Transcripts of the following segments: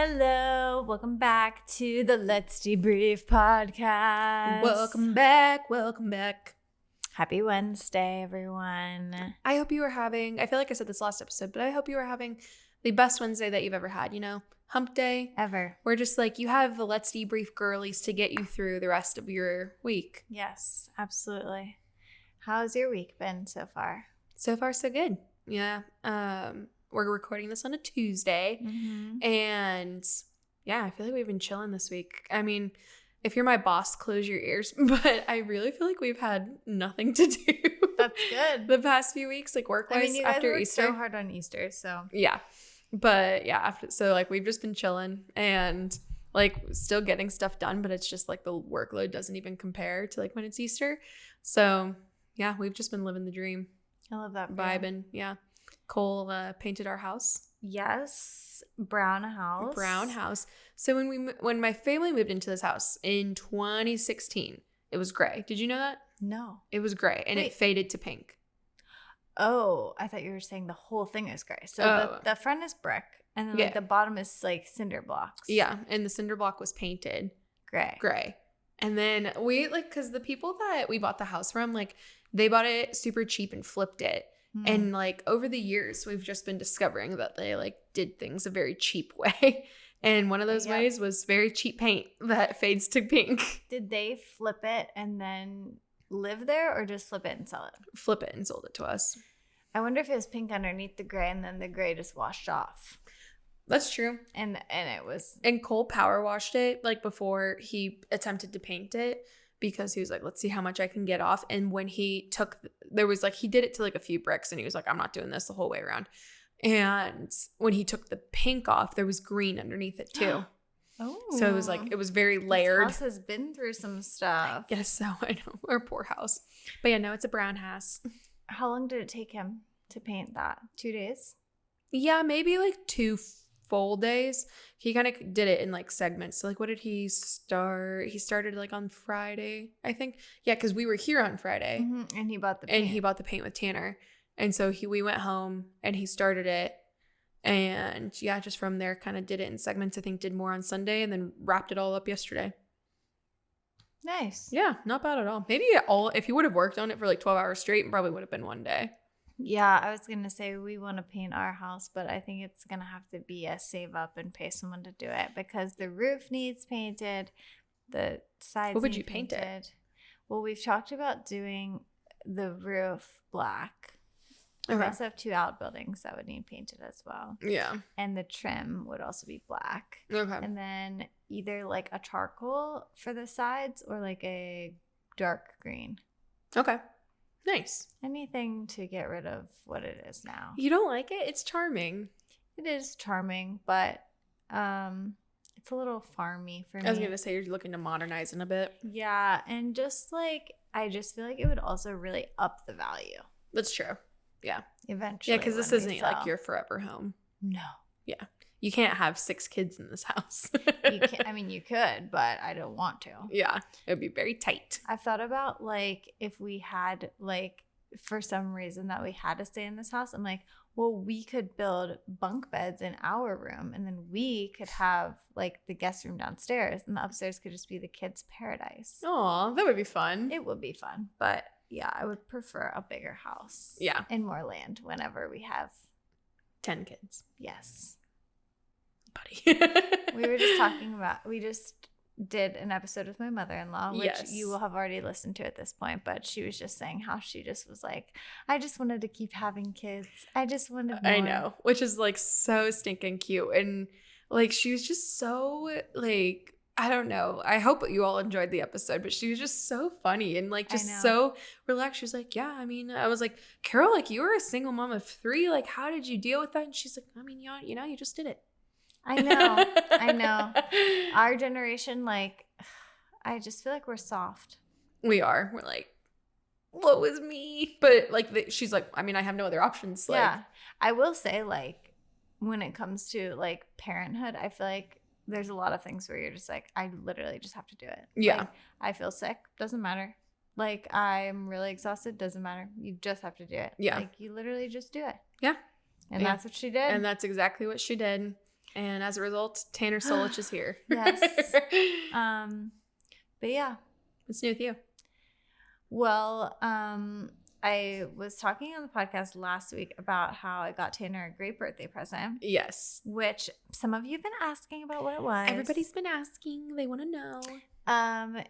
Hello, welcome back to the Let's Debrief podcast. Welcome back. Happy Wednesday, everyone. I hope you are having, I feel like I said this last episode, but I hope you are having the best Wednesday that you've ever had, you know? Hump day. Ever. We're just like, you have the Let's Debrief girlies to get you through the rest of your week. Yes, absolutely. How's your week been so far? So far, so good. Yeah. We're recording this on a Tuesday. Mm-hmm. And yeah, I feel like we've been chilling this week. I mean, if you're my boss, close your ears. But I really feel like we've had nothing to do. That's good. The past few weeks, like work-wise, I mean, you guys after worked Easter. so hard on Easter, so. Yeah. But yeah, like we've just been chilling and like still getting stuff done, but it's just like the workload doesn't even compare to like when it's Easter. So yeah, we've just been living the dream. I love that. Vibing. Yeah. Cole painted our house. Yes. Brown house. So when my family moved into this house in 2016, it was gray. Did you know that? No. It was gray and it faded to pink. Oh, I thought you were saying the whole thing is gray. So the front is brick and then like the bottom is like cinder blocks. Yeah, and the cinder block was painted gray. And then because the people that we bought the house from, like they bought it super cheap and flipped it. And like over the years, we've just been discovering that they like did things a very cheap way. And one of those ways was very cheap paint that fades to pink. Did they flip it and then live there or just flip it and sell it? Flip it and sold it to us. I wonder if it was pink underneath the gray and then the gray just washed off. That's true. And it was. And Cole power washed it like before he attempted to paint it. Because he was like, let's see how much I can get off. And when he he did it to like a few bricks and he was like, I'm not doing this the whole way around. And when he took the pink off, there was green underneath it too. Oh. So it was very layered. This house has been through some stuff. I guess so. I know. Our poor house. But yeah, no, it's a brown house. How long did it take him to paint that? 2 days? Yeah, maybe like 2 full days. He kind of did it in like segments. So like what did he start? He started like on Friday, I think. Yeah, because we were here on Friday. Mm-hmm. And he bought the paint. And he bought the paint with Tanner. And so we went home and he started it. And yeah, just from there kind of did it in segments. I think did more on Sunday and then wrapped it all up yesterday. Nice. Yeah, not bad at all. Maybe if he would have worked on it for like 12 hours straight, it probably would have been one day. Yeah, I was going to say we want to paint our house, but I think it's going to have to be a save up and pay someone to do it because the roof needs painted, the sides What would you paint it? Well, we've talked about doing the roof black. Okay. We also have 2 outbuildings that would need painted as well. Yeah. And the trim would also be black. Okay. And then either like a charcoal for the sides or like a dark green. Okay. Nice. Anything to get rid of what it is now. You don't like it? It's charming. It is charming, but it's a little farmy for me. I was going to say you're looking to modernize in a bit. Yeah, and just like I just feel like it would also really up the value. That's true. Yeah. Eventually. Yeah, because this isn't like your forever home. No. Yeah. You can't have 6 kids in this house. You can. I mean, you could, but I don't want to. Yeah. It would be very tight. I've thought about like if we had like for some reason that we had to stay in this house. I'm like, well, we could build bunk beds in our room and then we could have like the guest room downstairs and the upstairs could just be the kids' paradise. Aw, that would be fun. It would be fun, but yeah, I would prefer a bigger house. Yeah. And more land whenever we have 10 kids. Yes. Buddy. We were just talking about, we just did an episode with my mother-in-law, which you will have already listened to at this point, but she was just saying how she just was like, I just wanted to keep having kids. I just wanted more. I know, which is like so stinking cute. And like, she was just so like, I don't know. I hope you all enjoyed the episode, but she was just so funny and like just so relaxed. She was like, yeah, I mean, I was like, Carol, like you were a single mom of 3. Like, how did you deal with that? And she's like, I mean, you know, you just did it. I know. Our generation, like, I just feel like we're soft. We are. We're like, what was me? But like, she's like, I mean, I have no other options. Like, yeah. I will say, like, when it comes to like parenthood, I feel like there's a lot of things where you're just like, I literally just have to do it. Yeah. Like, I feel sick. Doesn't matter. Like, I'm really exhausted. Doesn't matter. You just have to do it. Yeah. Like, you literally just do it. Yeah. And that's what she did. And that's exactly what she did. And as a result, Tanner Solich is here. Yes. But yeah. What's new with you? Well, I was talking on the podcast last week about how I got Tanner a great birthday present. Yes. Which some of you have been asking about what it was. Everybody's been asking. They want to know.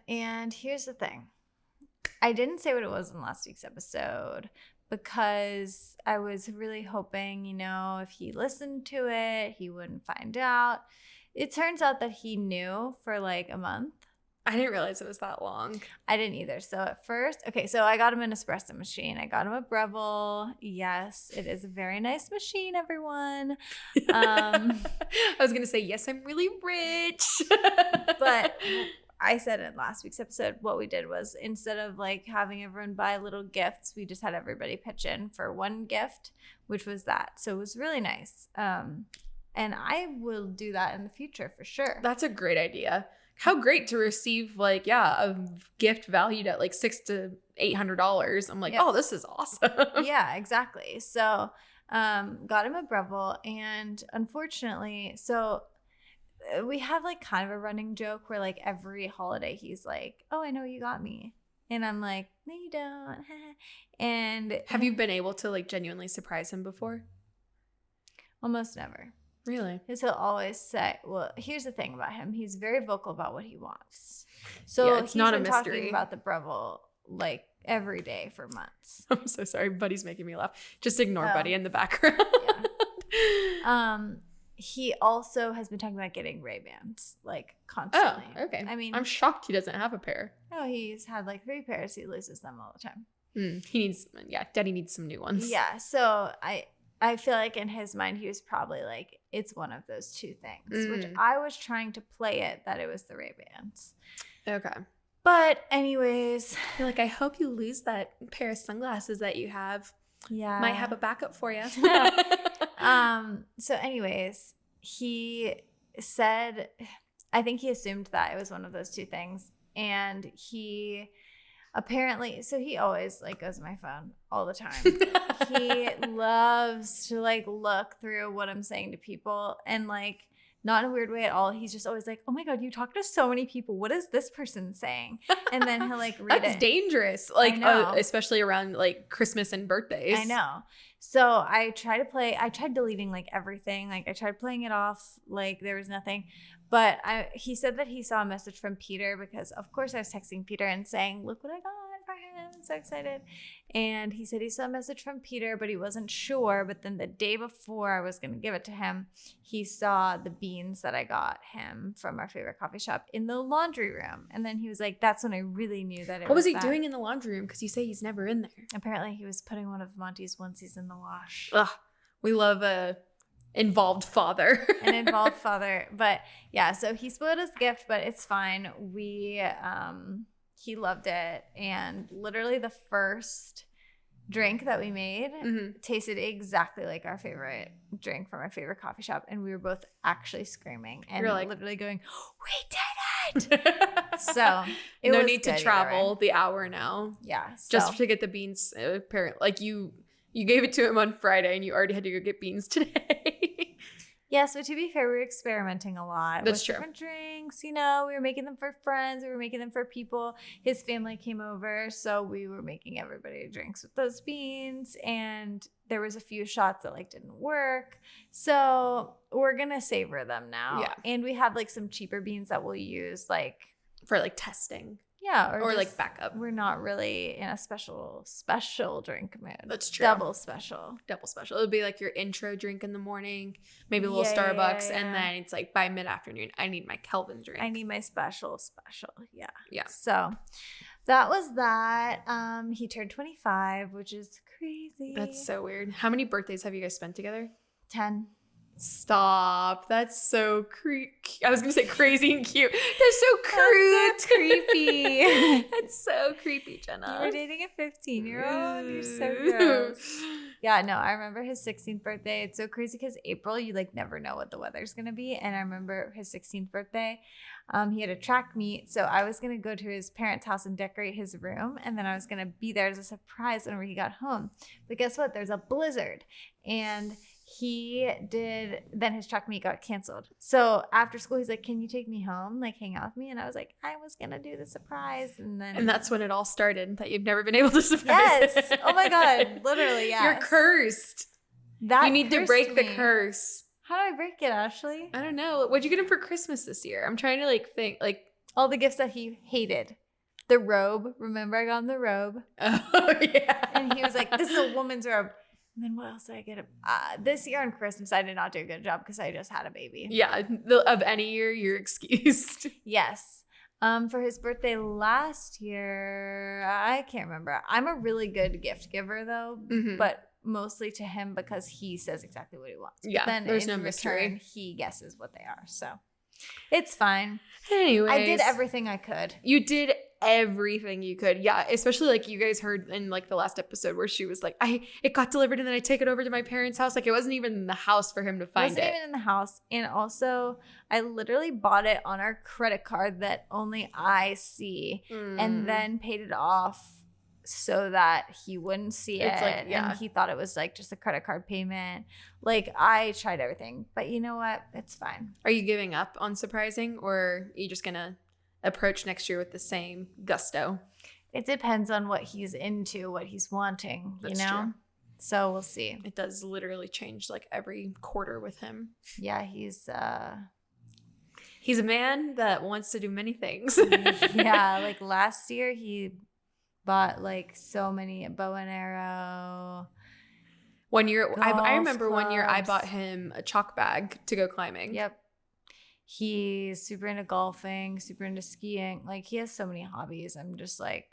And here's the thing. I didn't say what it was in last week's episode because I was really hoping, if he listened to it, he wouldn't find out. It turns out that he knew for like a month. I didn't realize it was that long. I didn't either. So at first, so I got him an espresso machine. I got him a Breville. Yes, it is a very nice machine, everyone. I was going to say, yes, I'm really rich. But I said in last week's episode, what we did was instead of like having everyone buy little gifts, we just had everybody pitch in for one gift, which was that. So it was really nice. And I will do that in the future for sure. That's a great idea. How great to receive a gift valued at like $600 to $800. I'm like, Oh, this is awesome. Yeah, exactly. So got him a Breville, and unfortunately, so we have like kind of a running joke where like every holiday he's like, oh, I know you got me. And I'm like, no, you don't. And have you been able to like genuinely surprise him before? Almost never. Really? Because he'll always say, well, here's the thing about him. He's very vocal about what he wants. So it's not a mystery. Talking about the Breville like every day for months. I'm so sorry. Buddy's making me laugh. Just ignore Buddy in the background. Yeah. He also has been talking about getting Ray-Bans like constantly. Oh, okay. I mean, I'm shocked he doesn't have a pair. No, he's had like 3 pairs. He loses them all the time. Daddy needs some new ones. Yeah. So I feel like in his mind, he was probably like, it's one of those 2 things, which I was trying to play it that it was the Ray-Bans. Okay. But anyways. You're like, I hope you lose that pair of sunglasses that you have. Yeah. Might have a backup for you. So anyways, he said, I think he assumed that it was one of those 2 things. And he apparently, so he always like goes to my phone all the time. He loves to like look through what I'm saying to people, and like not in a weird way at all. He's just always like, oh my God, you talk to so many people. What is this person saying? And then he'll like read That's it. dangerous. Like, especially around like Christmas and birthdays. I know. So I tried deleting like everything. Like I tried playing it off like there was nothing. But he said that he saw a message from Peter because, of course, I was texting Peter and saying, look what I got for him. I'm so excited. And he said he saw a message from Peter, but he wasn't sure. But then the day before I was going to give it to him, he saw the beans that I got him from our favorite coffee shop in the laundry room. And then he was like, that's when I really knew that it was What was he doing in the laundry room? Because you say he's never in there. Apparently, he was putting one of Monty's onesies in the wash. Ugh, we love a involved father. An involved father. But yeah, so he spoiled his gift, but it's fine. He loved it. And literally the first drink that we made tasted exactly like our favorite drink from our favorite coffee shop. And we were both actually screaming and literally going, we did it. So it no was need to travel the hour now. Yeah. Just to get the beans. Apparently, like you gave it to him on Friday and you already had to go get beans today. Yeah, so to be fair, we were experimenting a lot with true. Different drinks. We were making them for friends. We were making them for people. His family came over, so we were making everybody drinks with those beans. And there was a few shots that didn't work. So we're going to savor them now. Yeah. And we have some cheaper beans that we'll use for testing. Yeah. Or backup. We're not really in a special drink mood. That's true. Double special. It'll be your intro drink in the morning, maybe a little Starbucks. And then it's by mid-afternoon, I need my Kelvin drink. I need my special. Yeah. Yeah. So that was that. He turned 25, which is crazy. That's so weird. How many birthdays have you guys spent together? 10. Stop. That's so creepy. I was going to say crazy and cute. That's so crude. That's so creepy. That's so creepy, Jenna. You were dating a 15-year-old. You're so gross. Yeah, no, I remember his 16th birthday. It's so crazy because April, you never know what the weather's going to be. And I remember his 16th birthday. He had a track meet. So I was going to go to his parents' house and decorate his room. And then I was going to be there as a surprise whenever he got home. But guess what? There's a blizzard. And Then his track meet got canceled. So after school, he's like, can you take me home, like hang out with me? And I was like, I was going to do the surprise. And that's when it all started, that you've never been able to surprise. Yes. Oh my God. Literally, yes. You're cursed. You need to break the curse. How do I break it, Ashley? I don't know. What'd you get him for Christmas this year? I'm trying to think all the gifts that he hated. The robe. Remember I got him the robe? Oh, yeah. And he was like, this is a woman's robe. And then what else did I get him? This year on Christmas, I did not do a good job because I just had a baby. Yeah. Of any year, you're excused. Yes. For his birthday last year, I can't remember. I'm a really good gift giver though, but mostly to him because he says exactly what he wants. Yeah, then there's no mystery. Return, he guesses what they are. So it's fine. Anyways. I did everything I could. You did everything you could. Yeah, especially like you guys heard in like the last episode where she was like, it got delivered and then I take it over to my parents' house. Like it wasn't even in the house for him to find it. It wasn't even in the house. And also I literally bought it on our credit card that only I see and then paid it off so that he wouldn't see it. Like, yeah. And he thought it was like just a credit card payment. Like I tried everything, but you know what? It's fine. Are you giving up on surprising, or are you just gonna approach next year with the same gusto? It depends on what he's into, what he's wanting, That's you know? True. So we'll see. It does literally change like every quarter with him. Yeah, he's a man that wants to do many things. Yeah, like last year he bought like so many bow and arrow. One year, I remember one year I bought him a chalk bag to go climbing. Yep. He's super into golfing, super into skiing. Like he has so many hobbies. I'm just like,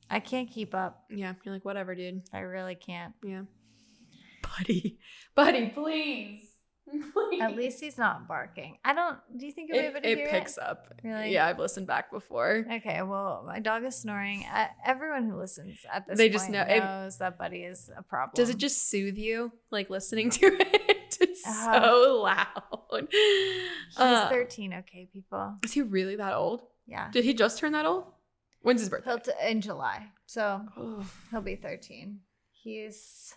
I can't keep up. Yeah, you're like, whatever, dude. I really can't. Yeah. Buddy, please. Please. At least he's not barking. Do you think you'll be able to hear it? It picks up. Really? Yeah, I've listened back before. Okay, well, my dog is snoring. Everyone who listens at this point just knows that Buddy is a problem. Does it just soothe you, like listening to it? It's so loud. He's 13, okay, people. Is he really that old? Yeah. Did he just turn that old? When's his birthday? In July. So he'll be 13. He's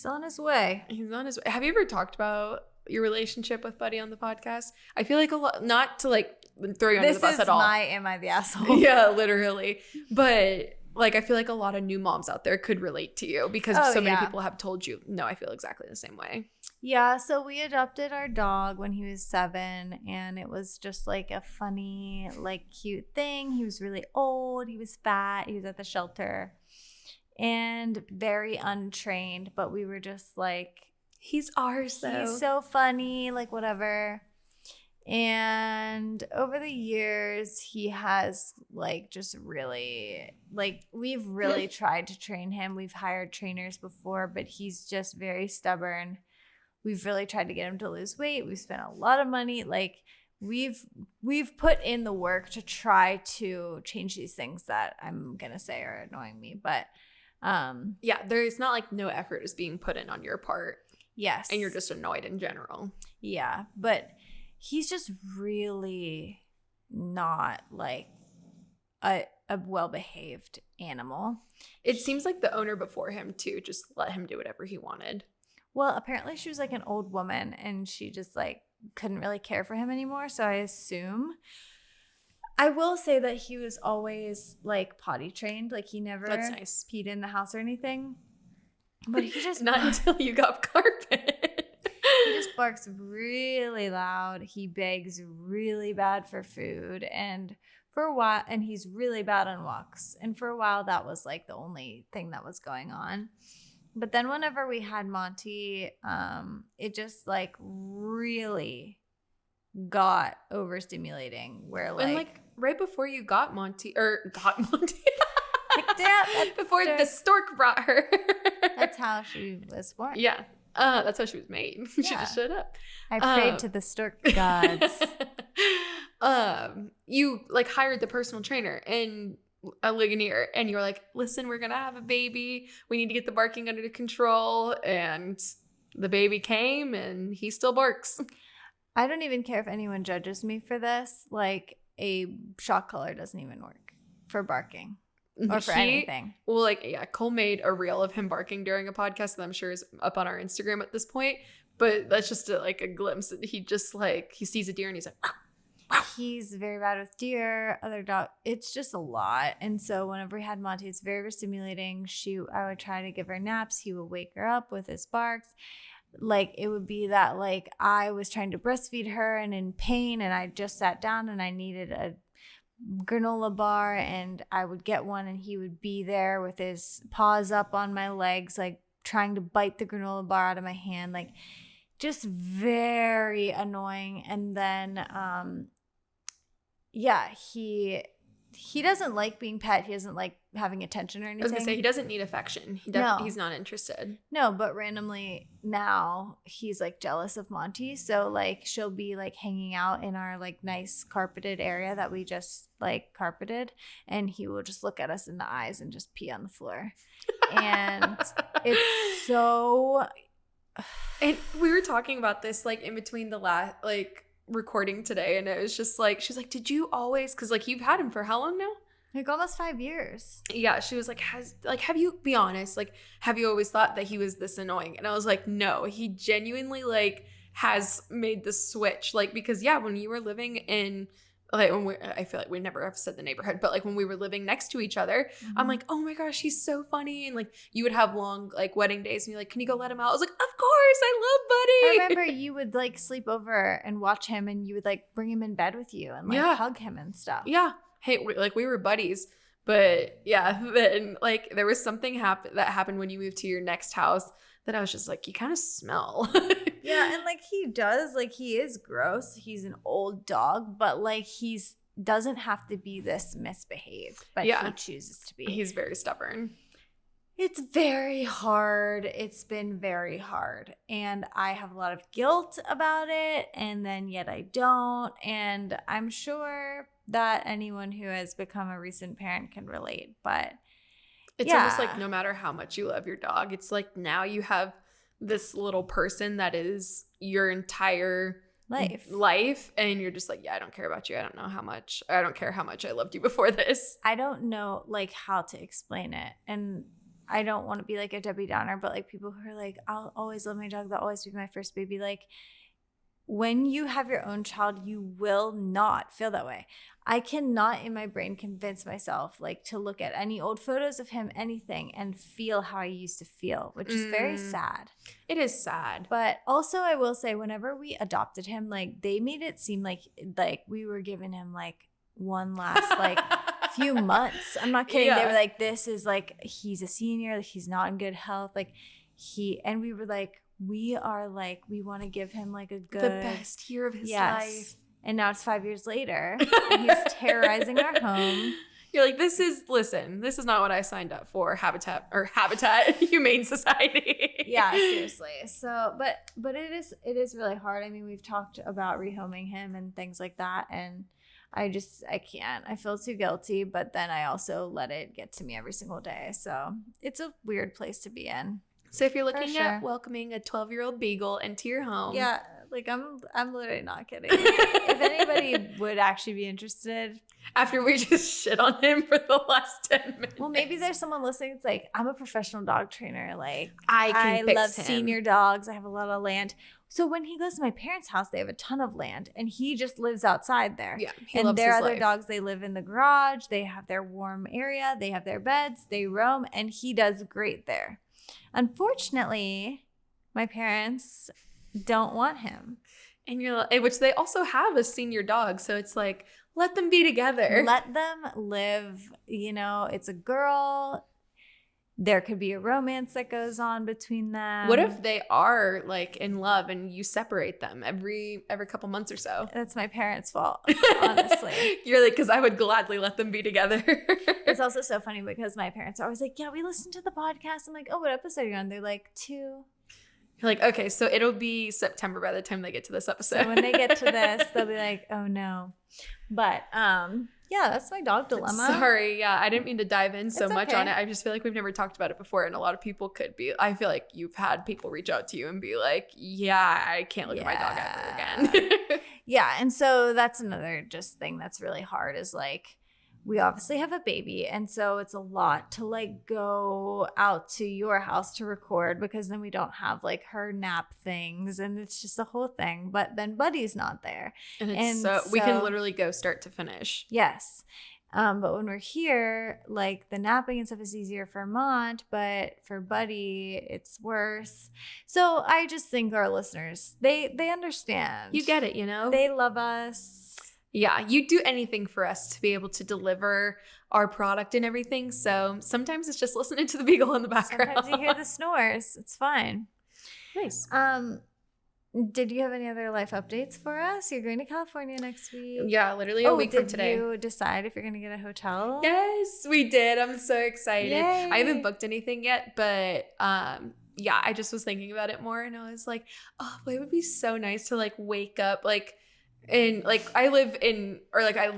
on his way. He's on his way. Have you ever talked about your relationship with Buddy on the podcast? I feel like a lot, not to like throw you under the bus at all. Am I the asshole? Yeah, literally. But like, I feel like a lot of new moms out there could relate to you because so many people have told you, no, I feel exactly the same way. Yeah. So we adopted our dog when he was 7 and it was just like a funny, like cute thing. He was really old. He was fat. He was at the shelter. And very untrained, but we were just like, he's ours though. He's so funny, like whatever. And over the years, he has like just really, like we've really tried to train him. We've hired trainers before, but he's just very stubborn. We've really tried to get him to lose weight. We've spent a lot of money. Like we've put in the work to try to change these things that I'm going to say are annoying me, but yeah, there's not like no effort is being put in on your part. Yes. And you're just annoyed in general. Yeah, but he's just really not like a well-behaved animal. It seems like the owner before him too just let him do whatever he wanted. Well, apparently she was like an old woman and she just like couldn't really care for him anymore, so I assume. I will say that he was always like potty trained. Like he never peed in the house or anything. But he just not until you got carpet. He just barks really loud. He begs really bad for food, and for a while, and he's really bad on walks. And for a while, that was like the only thing that was going on. But then whenever we had Monty, it just like really got overstimulating. Where like right before you got Monty. Before the stork brought her. That's how she was born. Yeah. That's how she was made. She just showed up. I prayed to the stork gods. You like hired the personal trainer and a Ligonier, and you were like, listen, we're gonna have a baby. We need to get the barking under control. And the baby came and he still barks. I don't even care if anyone judges me for this. Like a shock collar doesn't even work for barking. or for anything. Well, like, yeah, Cole made a reel of him barking during a podcast that I'm sure is up on our Instagram at this point. But that's just a glimpse. He just like, he sees a deer and he's like, "Wow." He's very bad with deer, other dog. It's just a lot. And so whenever we had Monty, it's very stimulating. I would try to give her naps. He would wake her up with his barks. Like, it would be that, like, I was trying to breastfeed her and in pain, and I just sat down and I needed a granola bar, and I would get one, and he would be there with his paws up on my legs, like trying to bite the granola bar out of my hand, like just very annoying. And then he doesn't like being pet. He doesn't like having attention or anything. I was gonna say, he doesn't need affection. He's not interested. No, but randomly now he's like jealous of Monty. So like she'll be like hanging out in our like nice carpeted area that we just like carpeted, and he will just look at us in the eyes and just pee on the floor. And it's so. And we were talking about this like in between the last like recording today, and it was just like, she's like, did you always, because like you've had him for how long now? Like almost 5 years. Yeah, she was like, have you, be honest, like, have you always thought that he was this annoying? And I was like, no, he genuinely like has made the switch, like, because yeah, when you were living in like, I feel like we never have said the neighborhood, but like when we were living next to each other, I'm like, oh my gosh, he's so funny. And like you would have long like wedding days and you're like, can you go let him out? I was like, of course, I love Buddy. I remember you would like sleep over and watch him, and you would like bring him in bed with you and like hug him and stuff. Yeah. Hey, we were buddies. But yeah, then like there was something that happened when you moved to your next house that I was just like, you kind of smell. Yeah, and like he does, like he is gross. He's an old dog, but like doesn't have to be this misbehaved, but he chooses to be. He's very stubborn. It's very hard. It's been very hard. And I have a lot of guilt about it, and then yet I don't. And I'm sure that anyone who has become a recent parent can relate, but it's almost like no matter how much you love your dog, it's like now you have this little person that is your entire life, and you're just like, yeah, I don't care about you. I don't care how much I loved you before this. I don't know like how to explain it, and I don't want to be like a Debbie Downer, but like people who are like, I'll always love my dog, that'll always be my first baby, like when you have your own child, you will not feel that way. I cannot in my brain convince myself like to look at any old photos of him, anything, and feel how I used to feel, which is very sad. It is sad. But also I will say, whenever we adopted him, like they made it seem like we were giving him like one last like few months. I'm not kidding. Yeah. They were like, this is like, he's a senior, like he's not in good health. Like and we were like, we want to give him like the best year of his life. And now it's 5 years later, and he's terrorizing our home. You're like, this is not what I signed up for. Habitat Humane Society. Yeah, seriously. So, but it is really hard. I mean, we've talked about rehoming him and things like that, and I can't. I feel too guilty, but then I also let it get to me every single day. So it's a weird place to be in. So if you're looking at welcoming a 12-year-old beagle into your home. Yeah, like I'm literally not kidding. If anybody would actually be interested. After we just shit on him for the last 10 minutes. Well, maybe there's someone listening that's like, I'm a professional dog trainer. Like I love senior dogs. I have a lot of land. So when he goes to my parents' house, they have a ton of land, and he just lives outside there. Yeah, he loves their other dogs, they live in the garage. They have their warm area. They have their beds. They roam, and he does great there. Unfortunately, my parents don't want him. And which they also have a senior dog, so it's like, let them be together. Let them live, it's a girl. There could be a romance that goes on between them. What if they are like in love and you separate them every couple months or so? That's my parents' fault, honestly. You're like, because I would gladly let them be together. It's also so funny because my parents are always like, yeah, we listened to the podcast. I'm like, oh, what episode are you on? They're like, 2. You're like, okay, so it'll be September by the time they get to this episode. So when they get to this, they'll be like, oh no. But yeah, that's my dog dilemma. Sorry, yeah, I didn't mean to dive in so much on it. I just feel like we've never talked about it before, and a lot of people could be. I feel like you've had people reach out to you and be like, yeah, I can't look at my dog ever again. Yeah, and so that's another just thing that's really hard is like, we obviously have a baby, and so it's a lot to like go out to your house to record, because then we don't have like her nap things, and it's just a whole thing. But then Buddy's not there, and so we can literally go start to finish. Yes. But when we're here, like the napping and stuff is easier for Mont, but for Buddy, it's worse. So I just think our listeners, they understand. You get it, you know? They love us. Yeah, you do anything for us to be able to deliver our product and everything. So sometimes it's just listening to the beagle in the background. Sometimes you hear the snores. It's fine. Nice. Did you have any other life updates for us? You're going to California next week. Yeah, literally a week from today. Did you decide if you're going to get a hotel? Yes, we did. I'm so excited. Yay. I haven't booked anything yet, but yeah, I just was thinking about it more, and I was like, oh, it would be so nice to like wake up like in like I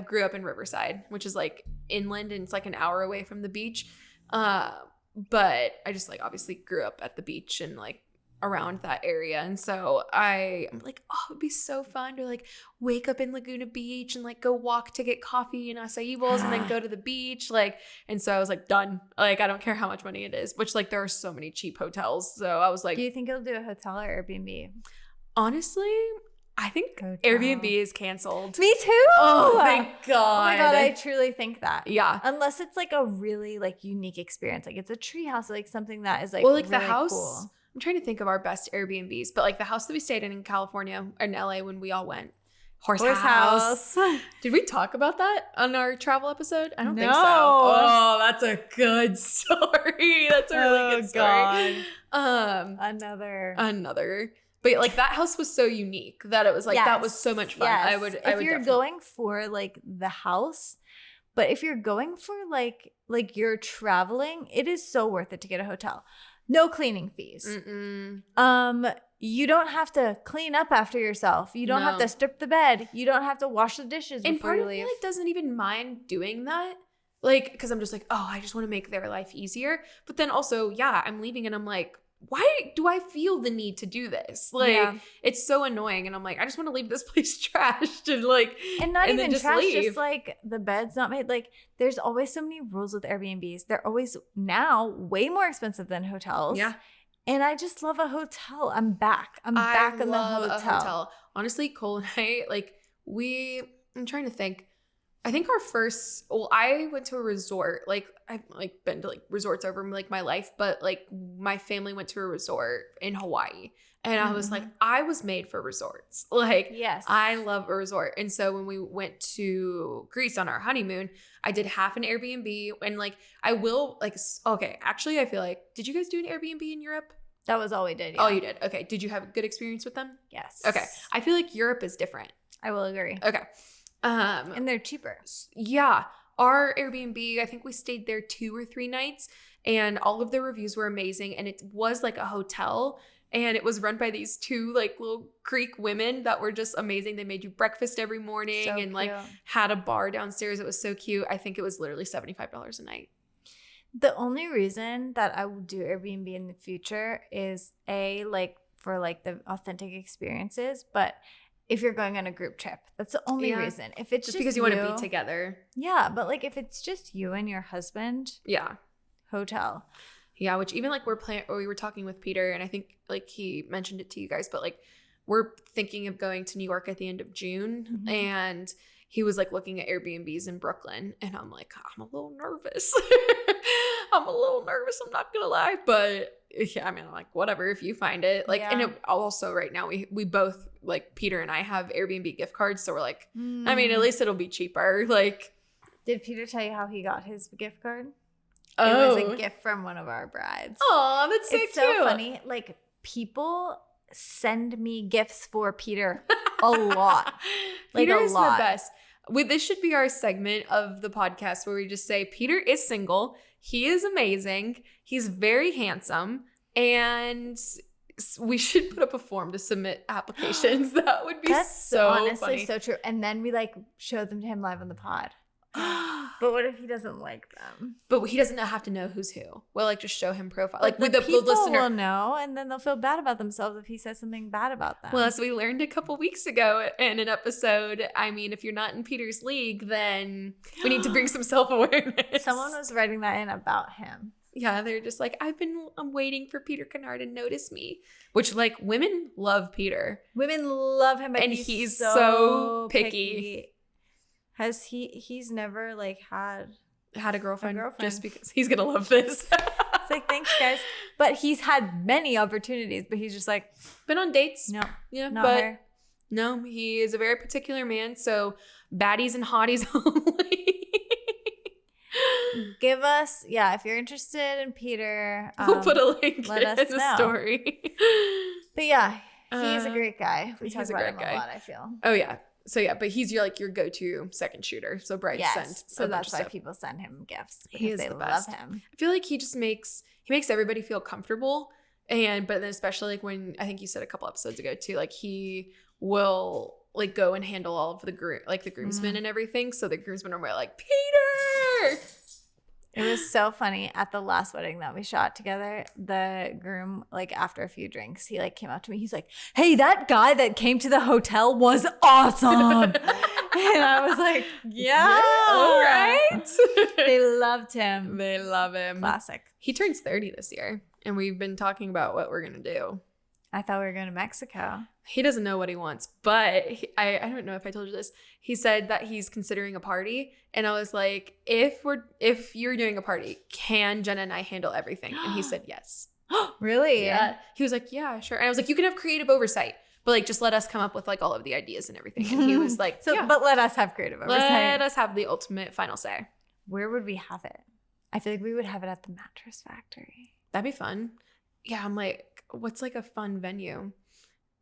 grew up in Riverside, which is like inland, and it's like an hour away from the beach. But I just like obviously grew up at the beach and like around that area, and so I'm like, oh, it'd be so fun to like wake up in Laguna Beach and like go walk to get coffee and acai bowls and then go to the beach, like. And so I was like, done. Like, I don't care how much money it is, which like there are so many cheap hotels, so I was like, do you think you'll do a hotel or Airbnb? Honestly, I think hotel. Airbnb is canceled. Me too. Oh, thank God. Oh my God, I truly think that. Yeah. Unless it's like a really like unique experience, like it's a tree house, like something that is like, well, like really the house. Cool. I'm trying to think of our best Airbnbs, but like the house that we stayed in California or in LA when we all went. Horse house. Did we talk about that on our travel episode? I don't think so. Oh, that's a good story. That's a really good story. God. Another. But like that house was so unique that it was like, that was so much fun. Yes. If you're going for like the house, but if you're going for like you're traveling, it is so worth it to get a hotel. No cleaning fees. You don't have to clean up after yourself. You don't have to strip the bed. You don't have to wash the dishes before you leave. And part of me like doesn't even mind doing that. Like, because I'm just like, oh, I just want to make their life easier. But then also, yeah, I'm leaving and I'm like, why do I feel the need to do this? Like, it's so annoying. And I'm like, I just want to leave this place trashed and like, and not even just trash, leave. just like the bed's not made. Like, there's always so many rules with Airbnbs. They're always now way more expensive than hotels. Yeah. And I just love a hotel. I'm back in the hotel. Honestly, Cole and I, like, I'm trying to think. I think I went to a resort. Like, I've like been to like resorts over like my life, but like my family went to a resort in Hawaii. And I was like, I was made for resorts. Like, yes, I love a resort. And so when we went to Greece on our honeymoon, I did half an Airbnb, and like, I will like, okay, actually, I feel like, did you guys do an Airbnb in Europe? That was all we did. Yeah. All you did. Okay. Did you have a good experience with them? Yes. Okay. I feel like Europe is different. I will agree. Okay. And they're cheaper. Yeah. Our Airbnb, I think we stayed there 2 or 3 nights, and all of the reviews were amazing. And it was like a hotel, and it was run by these 2 like little Greek women that were just amazing. They made you breakfast every morning and like had a bar downstairs. It was so cute. I think it was literally $75 a night. The only reason that I would do Airbnb in the future is like for like the authentic experiences, but if you're going on a group trip, that's the only reason. If it's just because you want to be together. Yeah, but like if it's just you and your husband, hotel. Yeah, which even like we were talking with Peter, and I think like he mentioned it to you guys, but like we're thinking of going to New York at the end of June, and he was like looking at Airbnbs in Brooklyn, and I'm like, I'm a little nervous. I'm not gonna lie, but yeah, I mean, I'm like, whatever, if you find it. Like, and it also right now we both, like Peter and I have Airbnb gift cards, so we're like, I mean, at least it'll be cheaper. Like, did Peter tell you how he got his gift card? Oh. It was a gift from one of our brides. Oh, that's so cute. It's so funny. Like, people send me gifts for Peter a lot. Like, Peter is the best. This should be our segment of the podcast where we just say, Peter is single. He is amazing. He's very handsome. And we should put up a form to submit applications. That would be honestly so true. And then we like show them to him live on the pod. But what if he doesn't like them? But he doesn't have to know who's who. We'll like just show him profile. Like with the people listener will know, and then they'll feel bad about themselves if he says something bad about them. Well, as we learned a couple weeks ago in an episode, I mean, if you're not in Peter's league, then we need to bring some self-awareness. Someone was writing that in about him. Yeah, they're just like, I'm waiting for Peter Kennard to notice me. Which, like, women love Peter. Women love him, but and he's so picky. Has he's never, like, had a girlfriend just because he's going to love this. It's like, thanks, guys. But he's had many opportunities, but he's just like. Been on dates. No. Yeah, not but her. No, he is a very particular man. So baddies and hotties only. Give us, if you're interested in Peter, we'll put a link in the story. But yeah, he's a great guy. We talk he's a about great him guy. a lot, I feel. Oh yeah. So yeah, but he's your go-to second shooter. So Bryce sent. So that's why people send him gifts. He is they the best. love him. I feel like he makes everybody feel comfortable. But then especially like when I think you said a couple episodes ago too, like he will like go and handle all of the groomsmen and everything. So the groomsmen are like, Peter. It was so funny at the last wedding that we shot together. The groom, like after a few drinks, he like came up to me. He's like, "Hey, that guy that came to the hotel was awesome." And I was like, "Yeah, all right." They loved him. They love him. Classic. He turns 30 this year, and we've been talking about what we're gonna do. I thought we were going to Mexico. He doesn't know what he wants, but I don't know if I told you this. He said that he's considering a party, and I was like, if you're doing a party, can Jenna and I handle everything? And he said yes. Really? Yeah. He was like, yeah, sure. And I was like, you can have creative oversight, but like just let us come up with like all of the ideas and everything. And he was like, but let us have creative oversight. Let us have the ultimate final say. Where would we have it? I feel like we would have it at the Mattress Factory. That'd be fun. Yeah, I'm like, what's like a fun venue?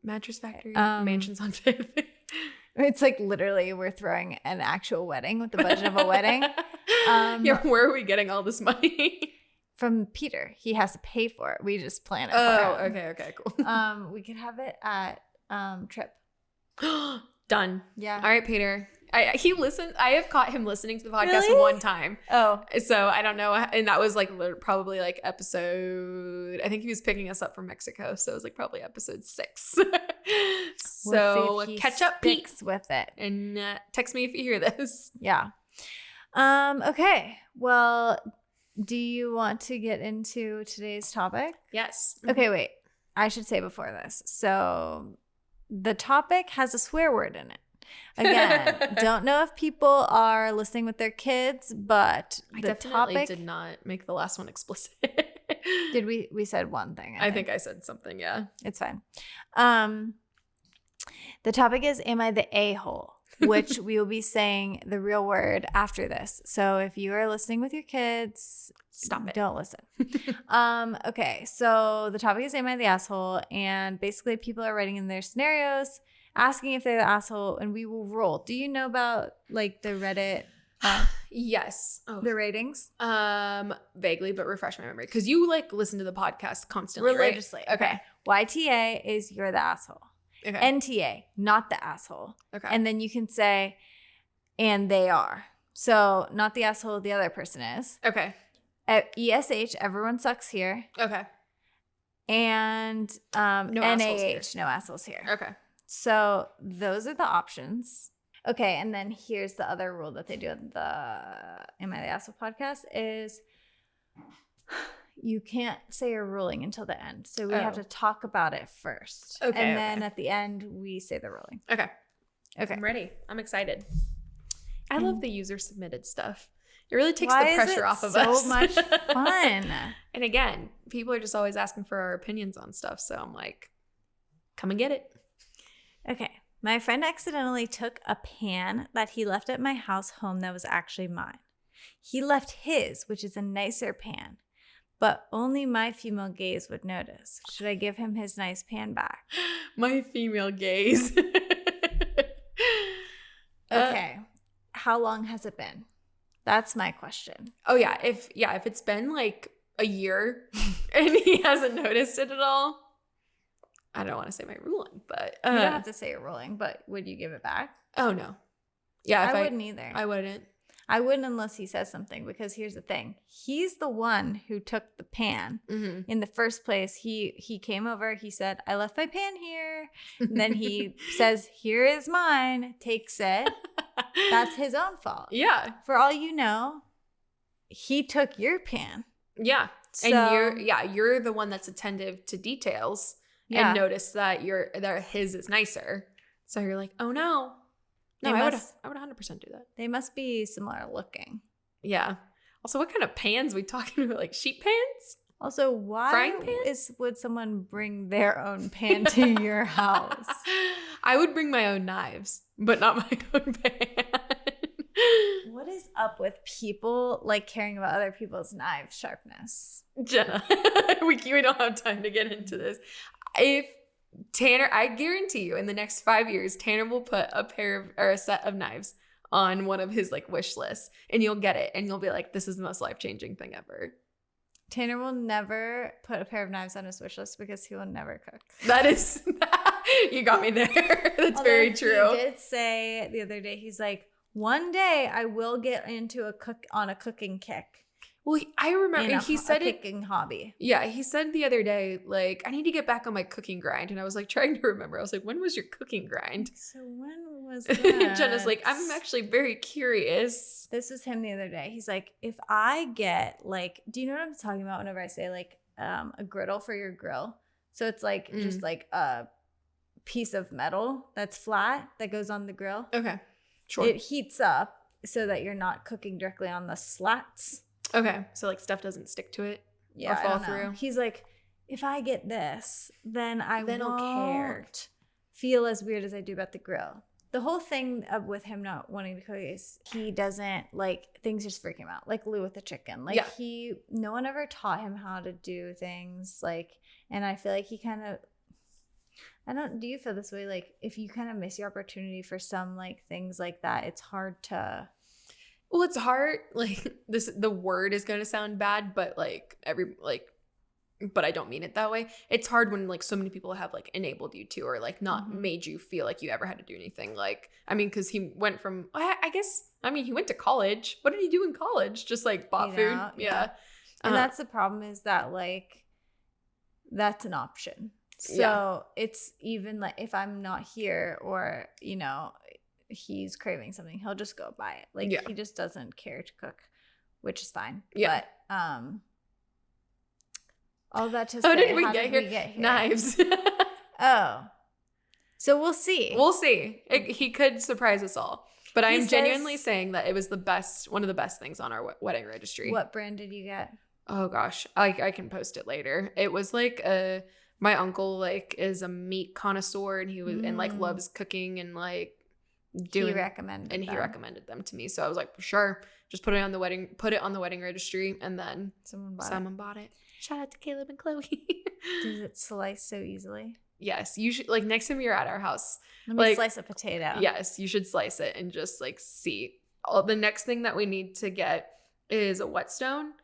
Mattress Factory, Mansions on Fifth. It's like literally we're throwing an actual wedding with the budget of a wedding. Where are we getting all this money? From Peter. He has to pay for it. We just plan it for him. Okay, cool. We could have it at Trip. Done. Yeah. All right, Peter. He listens. I have caught him listening to the podcast one time. Oh. So I don't know. And that was like probably like episode, I think he was picking us up from Mexico. So it was like probably episode 6. So catch up, Pete, with it. And text me if you hear this. Yeah. Okay. Well, do you want to get into today's topic? Yes. Okay, wait. I should say before this. So the topic has a swear word in it. Again, don't know if people are listening with their kids, but I definitely did not make the last one explicit. Did we said one thing? I think I said something, yeah. It's fine. The topic is, am I the a-hole? Which we will be saying the real word after this. So if you are listening with your kids, stop it. Don't listen. Okay, so the topic is, am I the asshole? And basically people are writing in their scenarios asking if they're the asshole, and we will roll. Do you know about like the Reddit? Yes. The ratings? Vaguely, but refresh my memory. Because you like listen to the podcast constantly, religiously. Right? Okay. YTA is you're the asshole. Okay. NTA, not the asshole. Okay. And then you can say, and they are. So not the asshole, the other person is. Okay. At ESH, everyone sucks here. Okay. And no NAH, no assholes here. Okay. So those are the options. Okay, and then here's the other rule that they do at the Am I the Asshole podcast is you can't say a ruling until the end. So we have to talk about it first. Okay. And then at the end, we say the ruling. Okay. Okay. I'm ready. I'm excited. I love the user submitted stuff. It really takes the pressure off of us. So much fun. And again, people are just always asking for our opinions on stuff. So I'm like, come and get it. Okay. My friend accidentally took a pan that he left at my house home that was actually mine. He left his, which is a nicer pan, but only my female gaze would notice. Should I give him his nice pan back? My female gaze. Okay. How long has it been? That's my question. Oh yeah. If it's been like a year and he hasn't noticed it at all, I don't want to say my ruling, but you don't have to say a ruling, but would you give it back? Oh no. Yeah, I wouldn't either. I wouldn't. I wouldn't unless he says something, because here's the thing. He's the one who took the pan. In the first place. He came over. He said, I left my pan here. And then he says, here is mine. Takes it. That's his own fault. Yeah. For all you know, he took your pan. Yeah. So, and you're the one that's attentive to details and notice that his is nicer. So you're like, oh no. No, I would 100% do that. They must be similar looking. Yeah. Also, what kind of pans we talking about? Like sheet pans? Also, why would someone bring their own pan to your house? I would bring my own knives, but not my own pan. What is up with people like caring about other people's knife sharpness? Jenna, we don't have time to get into this. If Tanner, I guarantee you in the next 5 years, Tanner will put a set of knives on one of his like wish lists, and you'll get it and you'll be like, this is the most life-changing thing ever. Tanner will never put a pair of knives on his wish list because he will never cook. That is, you got me there. That's very true. He did say the other day, he's like, one day I will get into a cooking kick. Well, I remember he said a cooking hobby. Yeah, he said the other day, like, I need to get back on my cooking grind. And I was like trying to remember. I was like, when was your cooking grind? So when was that? Jenna's like, I'm actually very curious. This was him the other day. He's like, if I get like, do you know what I'm talking about whenever I say like a griddle for your grill? So it's like just like a piece of metal that's flat that goes on the grill. Okay, sure. It heats up so that you're not cooking directly on the slats. Okay, so like stuff doesn't stick to it or fall through. He's like, if I get this, then I won't feel as weird as I do about the grill. The whole thing with him not wanting to cook is he doesn't like things just freak him out. Like Lou with the chicken. Like no one ever taught him how to do things. Like, and I feel like he kind of, do you feel this way? Like if you kind of miss your opportunity for some like things like that, it's hard to. Well, it's hard. Like the word is going to sound bad, but but I don't mean it that way. It's hard when like so many people have like enabled you to, or like not made you feel like you ever had to do anything. Like, I mean, cause he went from, he went to college. What did he do in college? Just like bought food. Yeah. And that's the problem, is that like, that's an option. So it's even like if I'm not here, or, you know, he's craving something, he'll just go buy it. Like he just doesn't care to cook, which is fine. Yeah. But all that to say, how did we get here? Knives. Oh, so we'll see. He could surprise us all, but I'm genuinely saying that it was one of the best things on our wedding registry. What brand did you get? Oh gosh, I can post it later. It was like my uncle like is a meat connoisseur, and he was and like loves cooking and like he recommended them to me. So I was like, for sure, just put it on the wedding registry, and then someone bought it. Shout out to Caleb and Chloe. Does it slice so easily? Yes, you should. Like next time you're at our house, let me slice a potato. Yes, you should slice it and just like see. The next thing that we need to get is a whetstone.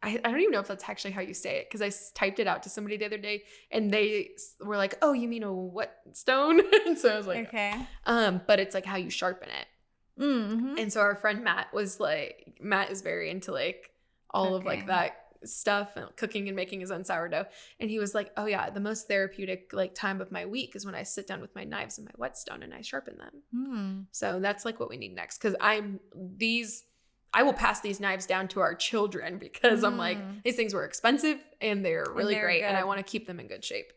I don't even know if that's actually how you say it, because I typed it out to somebody the other day and they were like, oh, you mean a whetstone? And so I was like, okay. But it's like how you sharpen it. Mm-hmm. And so our friend Matt is very into like all of like that stuff and cooking and making his own sourdough. And he was like, oh yeah, the most therapeutic like time of my week is when I sit down with my knives and my whetstone and I sharpen them. So that's like what we need next, because I will pass these knives down to our children, because I'm like, these things were expensive and they're really great, and I want to keep them in good shape.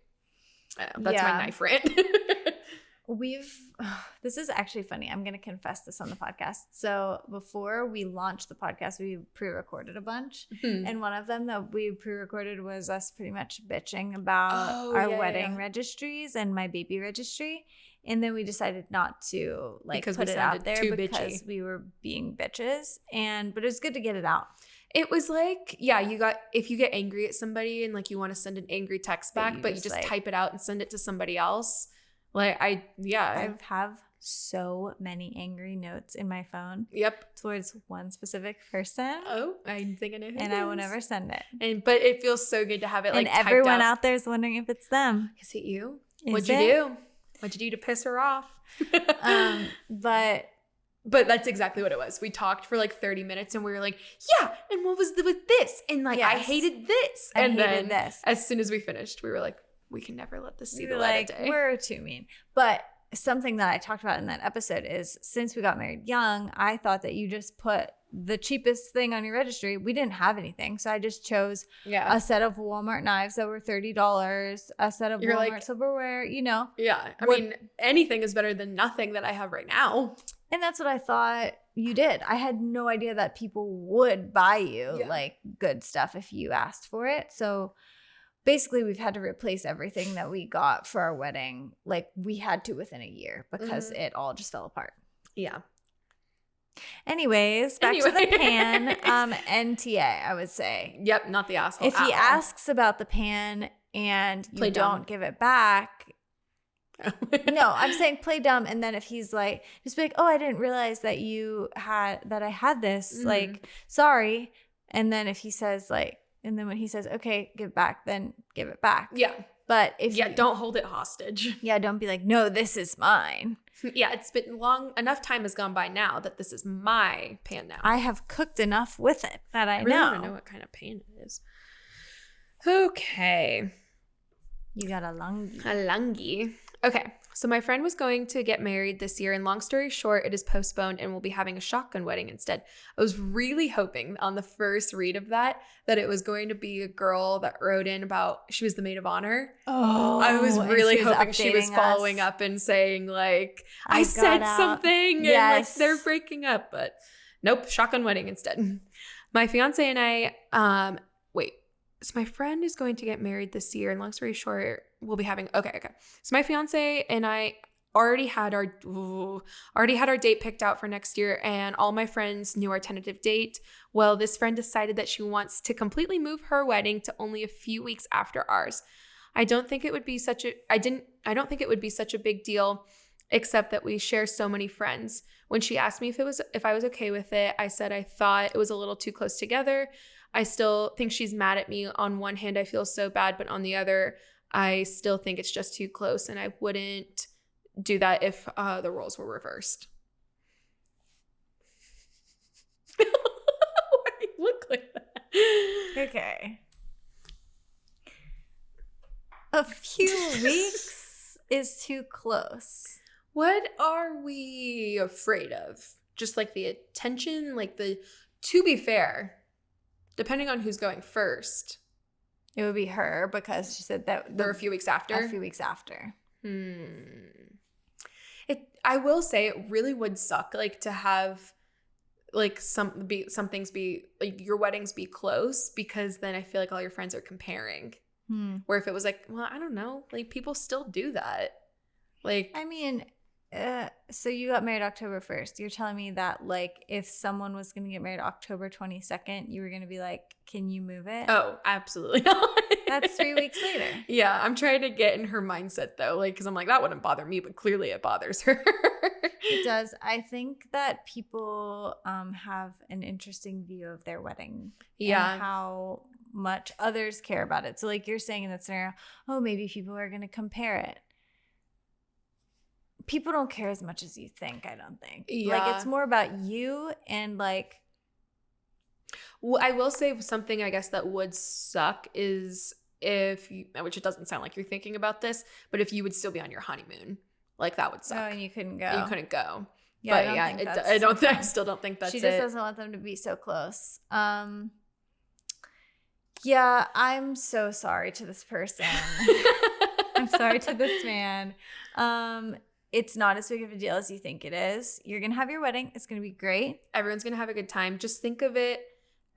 That's my knife rant. This is actually funny. I'm going to confess this on the podcast. So before we launched the podcast, we pre-recorded a bunch. And one of them that we pre-recorded was us pretty much bitching about our wedding registries and my baby registry. And then we decided not to put it out there because we were being bitches. But it was good to get it out. It was like, if you get angry at somebody and like you want to send an angry text back, but you just type it out and send it to somebody else. Like I have so many angry notes in my phone. Yep. Towards one specific person. Oh, I think I know who and I will never send it. But it feels so good to have it like typed out. And everyone out there is wondering if it's them. Is it you? What'd you do? What'd you do to piss her off? But But that's exactly what it was. We talked for like 30 minutes and we were like, yeah, and what was with this? And like, I hated this. And then as soon as we finished, we were like, we can never let this see the light of day. We're too mean. But something that I talked about in that episode is since we got married young, I thought that you just put the cheapest thing on your registry. We didn't have anything. So I just chose a set of Walmart knives that were $30, a set of Walmart silverware, you know. Yeah. I mean, anything is better than nothing that I have right now. And that's what I thought you did. I had no idea that people would buy you like good stuff if you asked for it. So basically we've had to replace everything that we got for our wedding. Like we had to within a year because it all just fell apart. Yeah. Anyways, back to the pan. NTA, I would say. Yep, not the asshole. If he asks about the pan and you don't give it back. No, I'm saying play dumb. And then if he's like, just be like, oh, I didn't realize that I had this, like, sorry. And then if he says like, and then when he says, okay, give it back, then give it back. Yeah. But if don't hold it hostage. Yeah, don't be like, no, this is mine. Yeah, it's been enough time has gone by now that this is my pan now. I have cooked enough with it that I really know. want to know what kind of pan it is. Okay. You got a lungi. A lungi. Okay, so my friend was going to get married this year, and long story short, it is postponed and we'll be having a shotgun wedding instead. I was really hoping on the first read of that it was going to be a girl that wrote in about she was the maid of honor. Oh, I was really hoping she was following up and saying like, I said something and like they're breaking up, but nope, shotgun wedding instead. My fiance and I, so my friend is going to get married this year, and long story short, we'll be having okay. So my fiance and I already had our date picked out for next year, and all my friends knew our tentative date. Well, this friend decided that she wants to completely move her wedding to only a few weeks after ours. I don't think it would be such a big deal, except that we share so many friends. When she asked me if I was okay with it, I said I thought it was a little too close together. I still think she's mad at me. On one hand, I feel so bad, but on the other, I still think it's just too close, and I wouldn't do that if the roles were reversed. Why do you look like that? Okay. A few weeks is too close. What are we afraid of? Just like the attention, to be fair, depending on who's going first. It would be her because she said that they're a few weeks after. A few weeks after. I will say it really would suck to have some things be your weddings be close, because then I feel like all your friends are comparing. Where if it was well, I don't know, people still do that. I mean, so you got married October 1st. You're telling me that if someone was going to get married October 22nd, you were going to be like, can you move it? Oh, absolutely not. That's 3 weeks later. Yeah, I'm trying to get in her mindset though, because I'm like, that wouldn't bother me, but clearly it bothers her. It does. I think that people have an interesting view of their wedding. Yeah. And how much others care about it. So you're saying in that scenario, oh, maybe people are going to compare it. People don't care as much as you think, I don't think. Yeah. It's more about you and Well, I will say something I guess that would suck is if you, which it doesn't sound like you're thinking about this, but if you would still be on your honeymoon, that would suck. Oh, and you couldn't go. You couldn't go. Yeah, but I I still don't think that's it. She just doesn't want them to be so close. Yeah, I'm so sorry to this person. I'm sorry to this man. It's not as big of a deal as you think it is. You're going to have your wedding. It's going to be great. Everyone's going to have a good time. Just think of it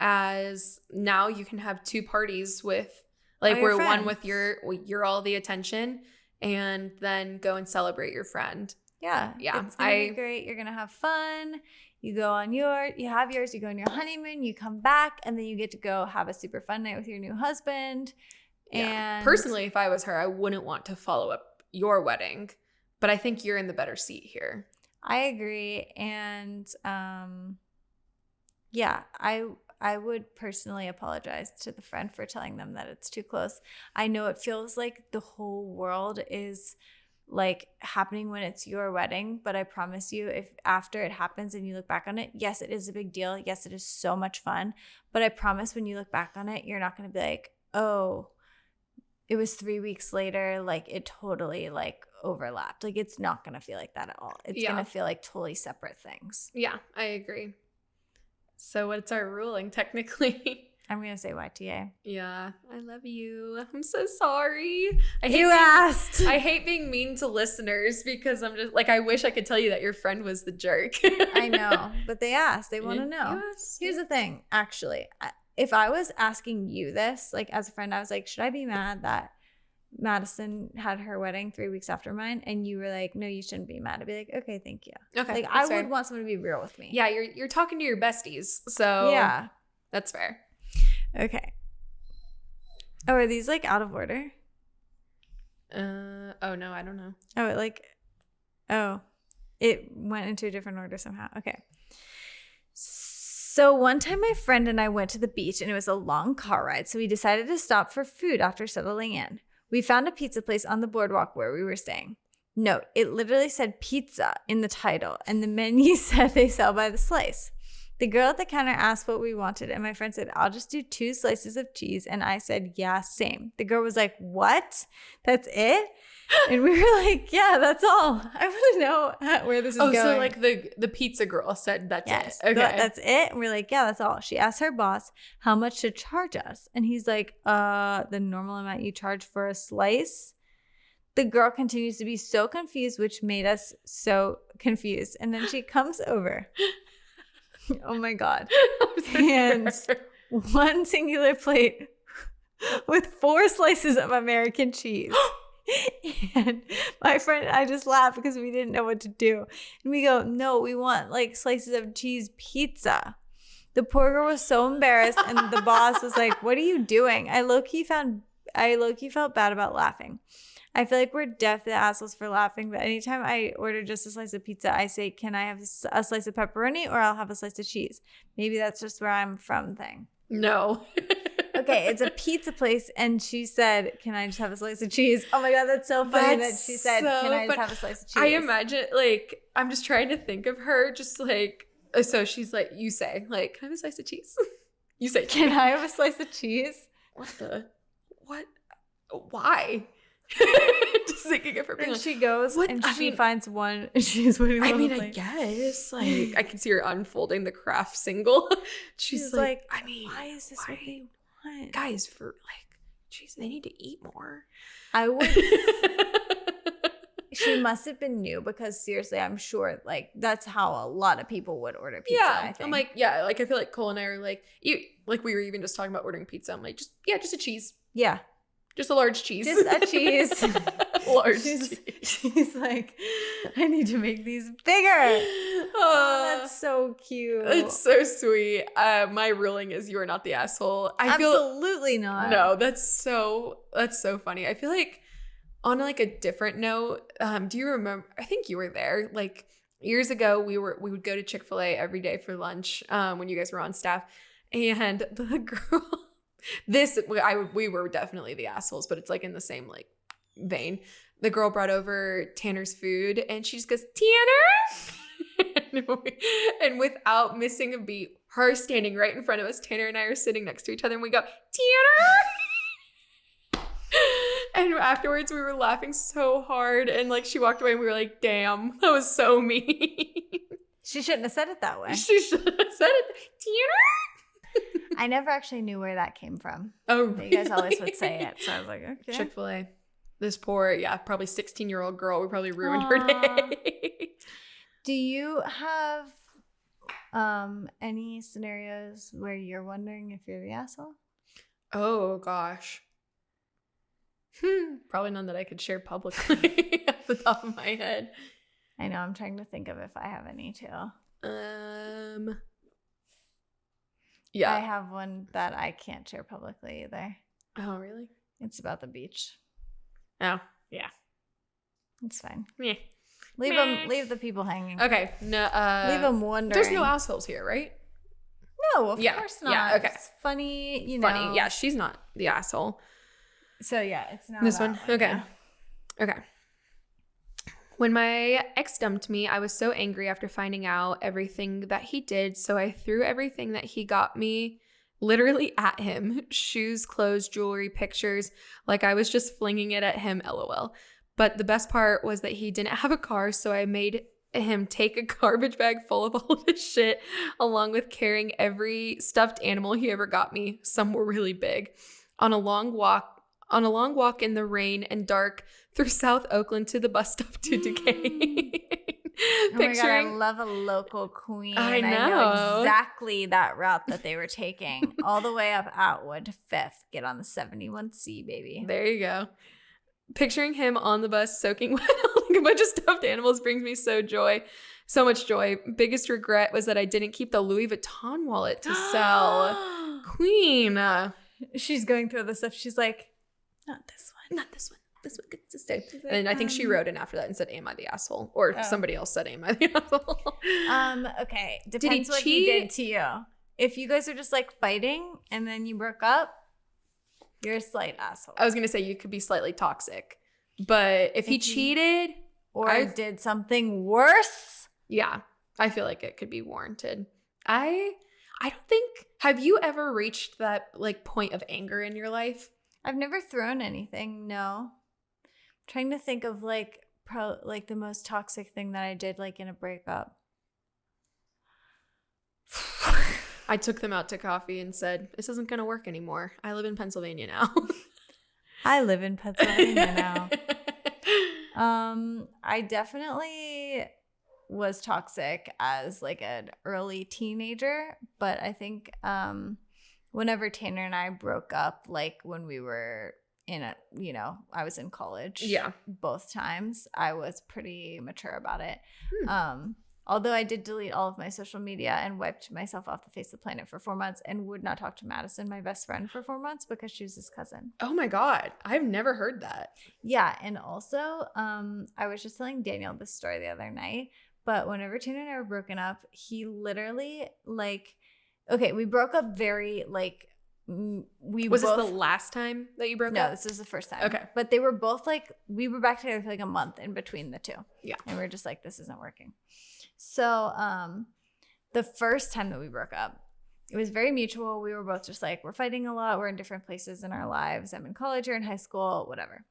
as now you can have two parties with where one with you're all the attention, and then go and celebrate your friend. Yeah. It's going to be great. You're going to have fun. You go on you have yours, you go on your honeymoon, you come back, and then you get to go have a super fun night with your new husband. Yeah. And personally, if I was her, I wouldn't want to follow up your wedding, but I think you're in the better seat here. I agree. And I would personally apologize to the friend for telling them that it's too close. I know it feels like the whole world is like happening when it's your wedding, but I promise you, if after it happens and you look back on it, yes, it is a big deal. Yes, it is so much fun. But I promise when you look back on it, you're not going to be like, oh, it was 3 weeks later. Like it totally like overlapped. Like it's not going to feel like that at all. It's going to feel like totally separate things. Yeah, I agree. So what's our ruling technically? I'm going to say YTA. Yeah, I love you. I'm so sorry. I hate being mean to listeners because I'm just like, I wish I could tell you that your friend was the jerk. I know, but they asked. They want to know. Here's the thing, actually. If I was asking you this, like as a friend, I was like, should I be mad that Madison had her wedding 3 weeks after mine? And you were like, no, you shouldn't be mad. I'd be like, okay, thank you. Okay. Like I would want someone to be real with me. Yeah, you're talking to your besties. So yeah, that's fair. Okay. Oh, are these like out of order? Oh no, I don't know. It went into a different order somehow. Okay. So one time my friend and I went to the beach and it was a long car ride. So we decided to stop for food after settling in. We found a pizza place on the boardwalk where we were staying. Note, it literally said pizza in the title and the menu said they sell by the slice. The girl at the counter asked what we wanted, and my friend said, I'll just do 2 slices of cheese. And I said, yeah, same. The girl was like, what? That's it? And we were like, yeah, that's all. I want to know where this is going. Oh, so like the pizza girl said that's it. Okay. That's it? And we're like, yeah, that's all. She asked her boss how much to charge us. And he's like, the normal amount you charge for a slice. The girl continues to be so confused, which made us so confused. And then she comes over. Oh my God. And one singular plate with 4 slices of American cheese. And my friend and I just laughed because we didn't know what to do. And we go, no, we want like slices of cheese pizza. The poor girl was so embarrassed. And the boss was like, what are you doing? I low-key felt bad about laughing. I feel like we're deaf the assholes for laughing, but anytime I order just a slice of pizza, I say, can I have a slice of pepperoni or I'll have a slice of cheese? Maybe that's just where I'm from thing. No. Okay, it's a pizza place, and she said, can I just have a slice of cheese? Oh my God, that's so funny that she said, can I just have a slice of cheese? I imagine, like, I'm just trying to think of her just like, so she's like, you say, like, can I have a slice of cheese? You say, can I have a slice of cheese? What? Why? Just thinking of her being and like, she goes what? And she finds one and she's putting I mean, I guess like I can see her unfolding the craft single. She's like, I mean, why is this what they want? Guys, for like, jeez, they need to eat more. I would she must have been new because seriously, I'm sure like that's how a lot of people would order pizza. Yeah, I think. I'm like, yeah, like I feel like Cole and I are like, like we were even just talking about ordering pizza. I'm like, just a cheese. Yeah. Just a large cheese. Just a cheese. Large cheese. She's like, I need to make these bigger. Oh, that's so cute. It's so sweet. My ruling is you are not the asshole. Absolutely not. No, that's so funny. I feel like on like a different note, do you remember? I think you were there. Like years ago, we would go to Chick-fil-A every day for lunch when you guys were on staff, and the girl. We were definitely the assholes, but it's like in the same like vein. The girl brought over Tanner's food and she just goes, Tanner! And without missing a beat, her standing right in front of us, Tanner and I are sitting next to each other and we go, Tanner! And afterwards we were laughing so hard and like she walked away and we were like, damn, that was so mean. She shouldn't have said it that way. She should have said it. Tanner! I never actually knew where that came from. Oh, really? You guys always would say it. So I was like, okay. Chick-fil-A. This poor, probably 16-year-old girl. We probably ruined her day. Do you have any scenarios where you're wondering if you're the asshole? Oh, gosh. Probably none that I could share publicly off the top of my head. I know. I'm trying to think of if I have any too. Yeah. I have one that I can't share publicly either. Oh, really? It's about the beach. Oh, yeah. It's fine. Yeah. Leave the people hanging. Okay. No. Leave them wondering. There's no assholes here, right? No, of course not. Yeah. Okay. It's funny, you know. Funny. Yeah, she's not the asshole. So yeah, it's not this one. Okay. Yeah. Okay. When my ex dumped me, I was so angry after finding out everything that he did. So I threw everything that he got me literally at him. Shoes, clothes, jewelry, pictures. Like I was just flinging it at him, LOL. But the best part was that he didn't have a car. So I made him take a garbage bag full of all of his shit, along with carrying every stuffed animal he ever got me. Some were really big. On a long walk in the rain and dark through South Oakland to the bus stop to Duquesne. Oh my God, I love a local queen. I know. I know exactly that route that they were taking. All the way up Atwood to 5th. Get on the 71C, baby. There you go. Picturing him on the bus soaking wet like a bunch of stuffed animals brings me so much joy. Biggest regret was that I didn't keep the Louis Vuitton wallet to sell. Queen. She's going through the stuff. She's like, not this one. Not this one. This one gets to stay. And then I think she wrote in after that and said, am I the asshole? Or somebody else said, am I the asshole? Okay. Depends what he did to you. If you guys are just like fighting and then you broke up, you're a slight asshole. I was going to say you could be slightly toxic. But if he cheated or did something worse. Yeah. I feel like it could be warranted. I don't think, have you ever reached that like point of anger in your life? I've never thrown anything. No. I'm trying to think of like the most toxic thing that I did like in a breakup. I took them out to coffee and said, this isn't going to work anymore. I live in Pennsylvania now. I live in Pennsylvania now. I definitely was toxic as like an early teenager, but I think whenever Tanner and I broke up, like when we were I was in college. Yeah. Both times I was pretty mature about it. Although I did delete all of my social media and wiped myself off the face of the planet for 4 months and would not talk to Madison, my best friend, for 4 months because she was his cousin. Oh my God. I've never heard that. Yeah. And also, I was just telling Daniel this story the other night, but whenever Tanner and I were broken up, he literally we broke up very Was this the last time that you broke up? No, this was the first time. Okay. But they were both we were back together for like a month in between the two. Yeah. And we were just like, this isn't working. So the first time that we broke up, it was very mutual. We were both just like, we're fighting a lot. We're in different places in our lives. I'm in college, you're in high school, whatever.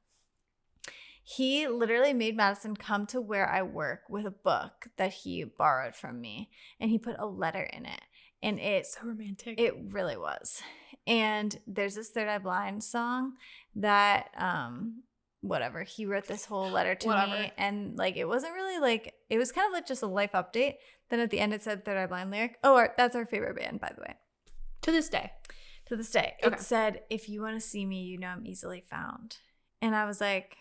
He literally made Madison come to where I work with a book that he borrowed from me. And he put a letter in it. And it's so romantic. It really was. And there's this Third Eye Blind song that he wrote this whole letter to me, and it wasn't really it was kind of just a life update. Then at the end it said Third Eye Blind lyric. That's our favorite band, by the way. To this day. Okay. It said, if you want to see me, you know I'm easily found. And I was like,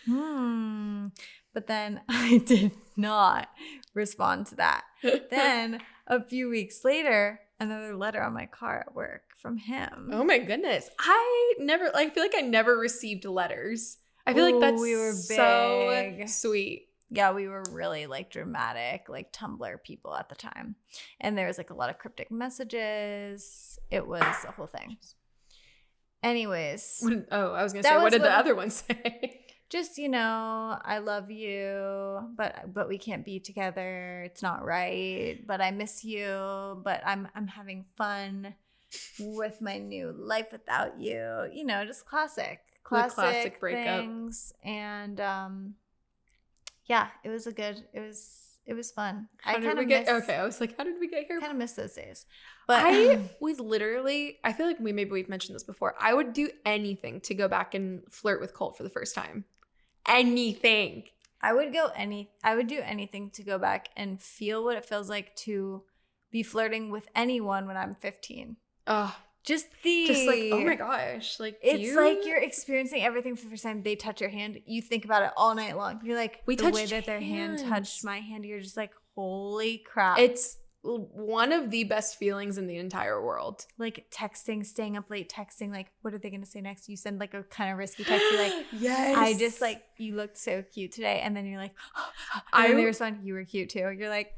but then I did not respond to that. Then a few weeks later, another letter on my car at work from him. Oh my goodness. I feel like I never received letters. I feel like that's we were so big. Sweet. Yeah, we were really dramatic, Tumblr people at the time. And there was a lot of cryptic messages. It was a whole thing. Anyways. I was going to say, what did the other one say? Just, I love you, but we can't be together. It's not right. But I miss you. But I'm having fun with my new life without you. Just classic breakup things. And yeah, it was fun. I was like, how did we get here? Kind of miss those days. But I was literally, I feel like we've mentioned this before. I would do anything to go back and flirt with Colt for the first time. Anything. I would do anything to go back and feel what it feels like to be flirting with anyone when I'm 15. Oh, just oh my gosh, it's like you're experiencing everything for the first time. They touch your hand, you think about it all night long. You're like, the way that their hand touched my hand, you're just like, holy crap. It's one of the best feelings in the entire world. Texting, staying up late, texting, what are they gonna say next? You send a kind of risky text. You're like, yes, I just you looked so cute today, and then you're like, and they respond, you were cute too. You're like,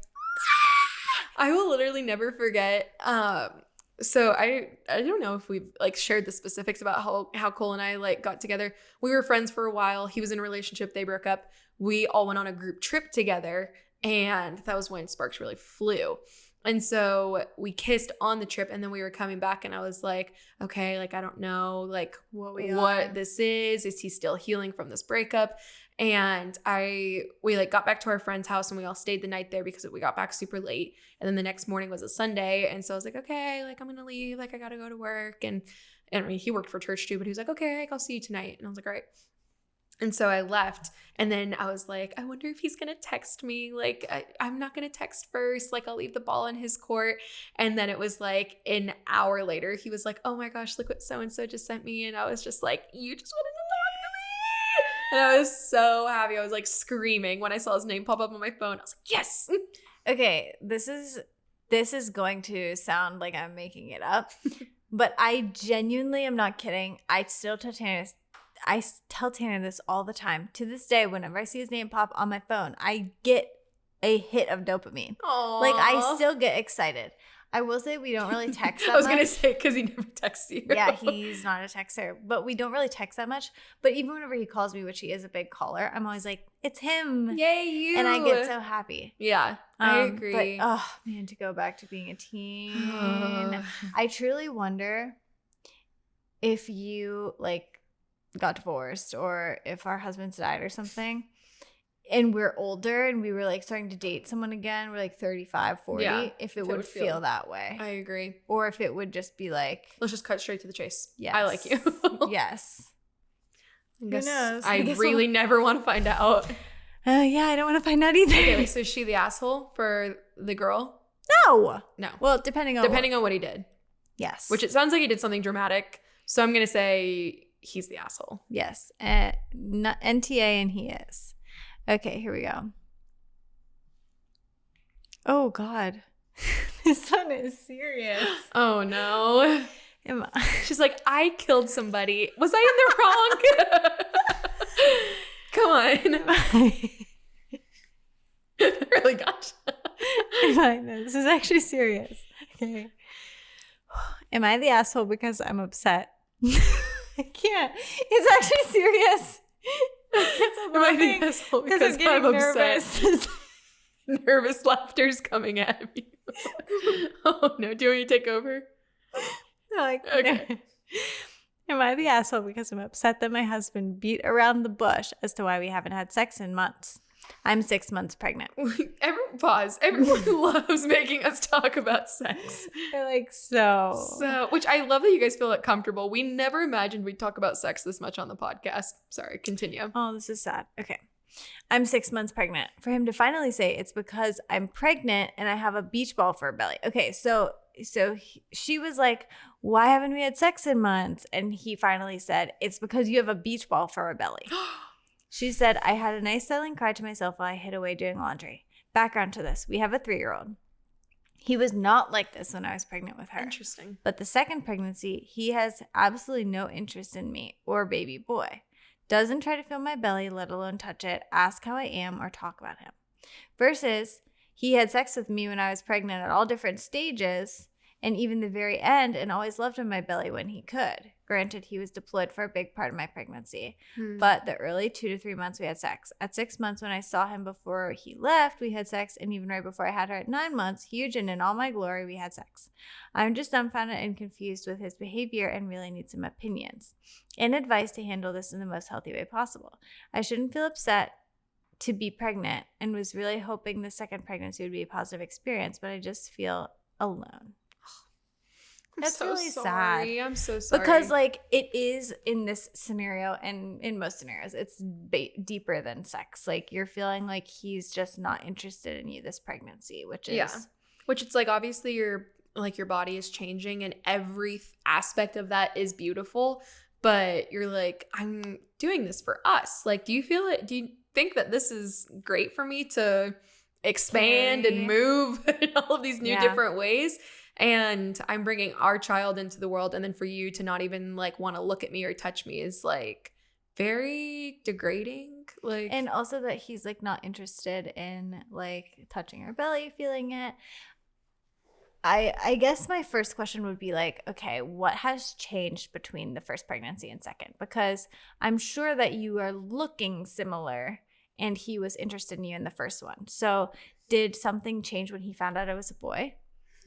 I will literally never forget. So I don't know if we've like shared the specifics about how Cole and I like got together. We were friends for a while. He was in a relationship. They broke up. We all went on a group trip together, and that was when sparks really flew. And so we kissed on the trip, and then we were coming back, and I was like, okay, like I don't know like what this is. Is he still healing from this breakup? And we like got back to our friend's house, and we all stayed the night there because we got back super late. And then the next morning was a Sunday. And so I was like, okay, like I'm going to leave. Like I got to go to work. And I mean, he worked for church too, but he was like, okay, like, I'll see you tonight. And I was like, all right. And so I left, and then I was like, I wonder if he's going to text me. Like, I'm not going to text first. Like, I'll leave the ball in his court. And then it was like an hour later, he was like, oh my gosh, look what so-and-so just sent me. And I was just like, you just wanted to talk to me. And I was so happy. I was like screaming when I saw his name pop up on my phone. I was like, yes. Okay, this is going to sound like I'm making it up, but I genuinely am not kidding. I tell Tanner this all the time. To this day, whenever I see his name pop on my phone, I get a hit of dopamine. Aww. Like, I still get excited. I will say we don't really text that much. I was going to say, because he never texts you. Yeah, he's not a texter. But we don't really text that much. But even whenever he calls me, which he is a big caller, I'm always like, it's him. Yay, you. And I get so happy. Yeah, I agree. But, oh, man, to go back to being a teen. I truly wonder if you, like, got divorced or if our husbands died or something and we're older and we were like starting to date someone again, we're like 35, 40, if it would feel that way. I agree. Or if it would just be like, let's just cut straight to the chase. Yes. I like you. Yes. Who knows? I really never want to find out. Yeah, I don't want to find out either. Okay, so is she the asshole for the girl? No. Well, depending on what he did. Yes. Which it sounds like he did something dramatic. So I'm going to say he's the asshole. Yes. NTA and he is. Okay, here we go. Oh, God. This one is serious. Oh, no. She's like, I killed somebody. Was I in the wrong? Come on. Really, gosh. No, this is actually serious. Okay. Am I the asshole because I'm upset? I can't. It's actually serious. Am I the asshole because I'm upset? Nervous laughter's coming at me. Oh no, do you want me to take over? Okay. Am I the asshole because I'm upset that my husband beat around the bush as to why we haven't had sex in months? I'm 6 months pregnant. Pause. Everyone loves making us talk about sex. They're like, so. Which I love that you guys feel like comfortable. We never imagined we'd talk about sex this much on the podcast. Sorry, continue. Oh, this is sad. Okay. I'm 6 months pregnant. For him to finally say it's because I'm pregnant and I have a beach ball for a belly. Okay, so she was like, why haven't we had sex in months? And he finally said, it's because you have a beach ball for a belly. She said, I had a nice silent cry to myself while I hid away doing laundry. Background to this. We have a 3-year-old. He was not like this when I was pregnant with her. Interesting. But the second pregnancy, he has absolutely no interest in me or baby boy. Doesn't try to feel my belly, let alone touch it, ask how I am, or talk about him. Versus, he had sex with me when I was pregnant at all different stages and even the very end, and always loved on my belly when he could. Granted, he was deployed for a big part of my pregnancy. But the early 2 to 3 months, we had sex. At 6 months, when I saw him before he left, we had sex. And even right before I had her at 9 months, huge and in all my glory, we had sex. I'm just dumbfounded and confused with his behavior and really need some opinions and advice to handle this in the most healthy way possible. I shouldn't feel upset to be pregnant and was really hoping the second pregnancy would be a positive experience, but I just feel alone. That's so really sorry. sad. I'm so sorry. Because, like, it is in this scenario, and in most scenarios, it's deeper than sex. Like, you're feeling like he's just not interested in you this pregnancy, which is... Yeah. Which it's like, obviously, your body is changing, and every aspect of that is beautiful. But you're like, I'm doing this for us. Like, do you feel it? Do you think that this is great for me to expand and move in all of these new different ways? And I'm bringing our child into the world, and then for you to not even like want to look at me or touch me is like very degrading. Like, and also that he's like not interested in like touching her belly, feeling it. I guess my first question would be like, okay, what has changed between the first pregnancy and second? Because I'm sure that you are looking similar and he was interested in you in the first one. So did something change when he found out I was a boy?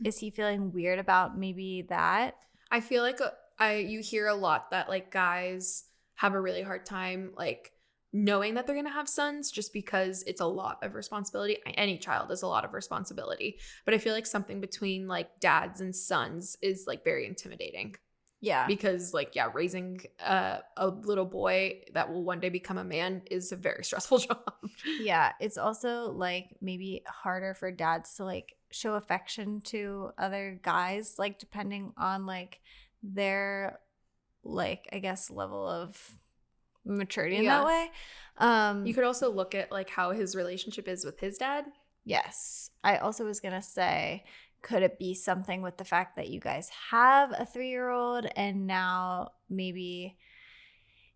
Is he feeling weird about maybe that? I feel like you hear a lot that like guys have a really hard time like knowing that they're going to have sons just because it's a lot of responsibility. Any child is a lot of responsibility. But I feel like something between like dads and sons is like very intimidating. Yeah. Because like, yeah, raising a little boy that will one day become a man is a very stressful job. Yeah. It's also like maybe harder for dads to like show affection to other guys, like depending on like their like, I guess, level of maturity in that way. You could also look at like how his relationship is with his dad. Yes. I also was going to say, could it be something with the fact that you guys have a 3-year-old and now maybe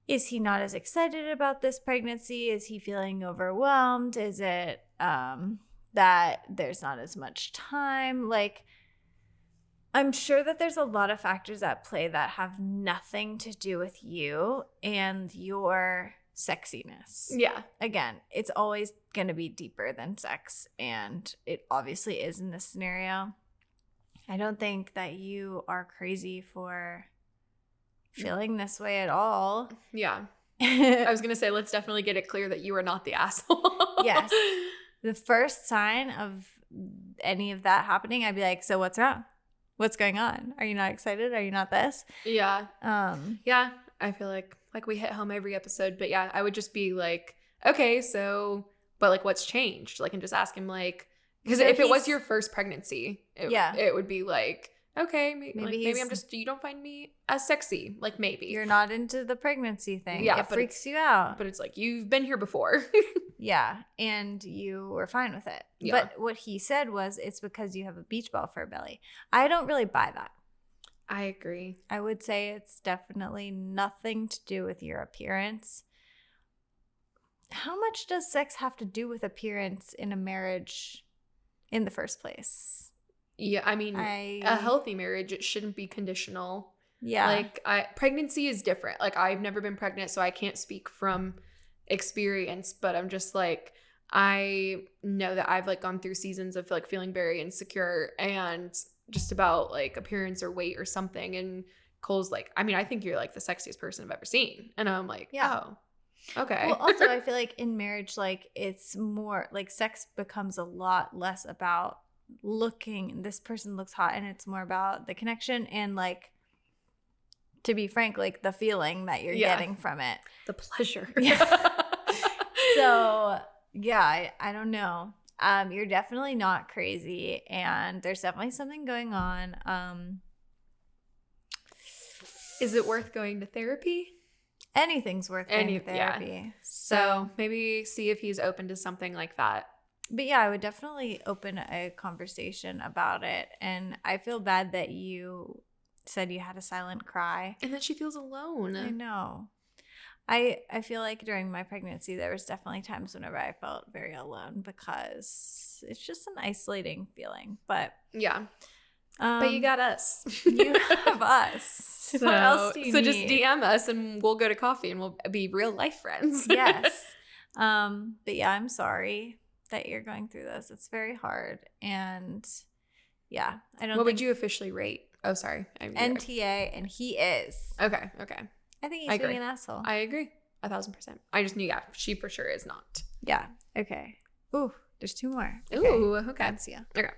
is he not as excited about this pregnancy? Is he feeling overwhelmed? Is it that there's not as much time? Like, I'm sure that there's a lot of factors at play that have nothing to do with you and your sexiness. Yeah. Again, it's always going to be deeper than sex, and it obviously is in this scenario. I don't think that you are crazy for feeling this way at all. Yeah. I was going to say, let's definitely get it clear that you are not the asshole. Yes. The first sign of any of that happening, I'd be like, so what's wrong? What's going on? Are you not excited? Are you not this? Yeah. Yeah. I feel like we hit home every episode, but yeah, I would just be like, okay, so, but like what's changed? Like, and just ask him like, because if it was your first pregnancy, it would be like, okay, maybe I'm just, you don't find me as sexy. Like maybe. You're not into the pregnancy thing. Yeah. It freaks you out. But it's like, you've been here before. Yeah. And you were fine with it. Yeah. But what he said was it's because you have a beach ball for a belly. I don't really buy that. I agree. I would say it's definitely nothing to do with your appearance. How much does sex have to do with appearance in a marriage in the first place? Yeah, I mean, a healthy marriage, it shouldn't be conditional. Yeah. Like, pregnancy is different. Like, I've never been pregnant, so I can't speak from experience, but I'm just like, I know that I've like gone through seasons of like feeling very insecure and just about like appearance or weight or something. And Cole's like, I mean, I think you're like the sexiest person I've ever seen. And I'm like, yeah. Oh, okay. Well, also, I feel like in marriage, like it's more like sex becomes a lot less about looking, this person looks hot, and it's more about the connection and like, to be frank, like the feeling that you're getting from it. The pleasure. Yeah. So, yeah, I don't know. You're definitely not crazy, and there's definitely something going on. Is it worth going to therapy? Anything's worth going to therapy. Yeah. So maybe see if he's open to something like that. But yeah, I would definitely open a conversation about it. And I feel bad that you said you had a silent cry. And then she feels alone. I know. I feel like during my pregnancy, there was definitely times whenever I felt very alone because it's just an isolating feeling. But yeah. But you got us. You have us. So, what else do you need? Just DM us and we'll go to coffee and we'll be real life friends. Yes. But yeah, I'm sorry that you're going through this. It's very hard. And yeah, I don't What would you officially rate? Oh, sorry. NTA, and he is. Okay. I think he's being an asshole. I agree. 1,000%. I just knew, yeah, she for sure is not. Yeah. Okay. Ooh, there's 2 more. Okay. Ooh, okay. That's you. Okay.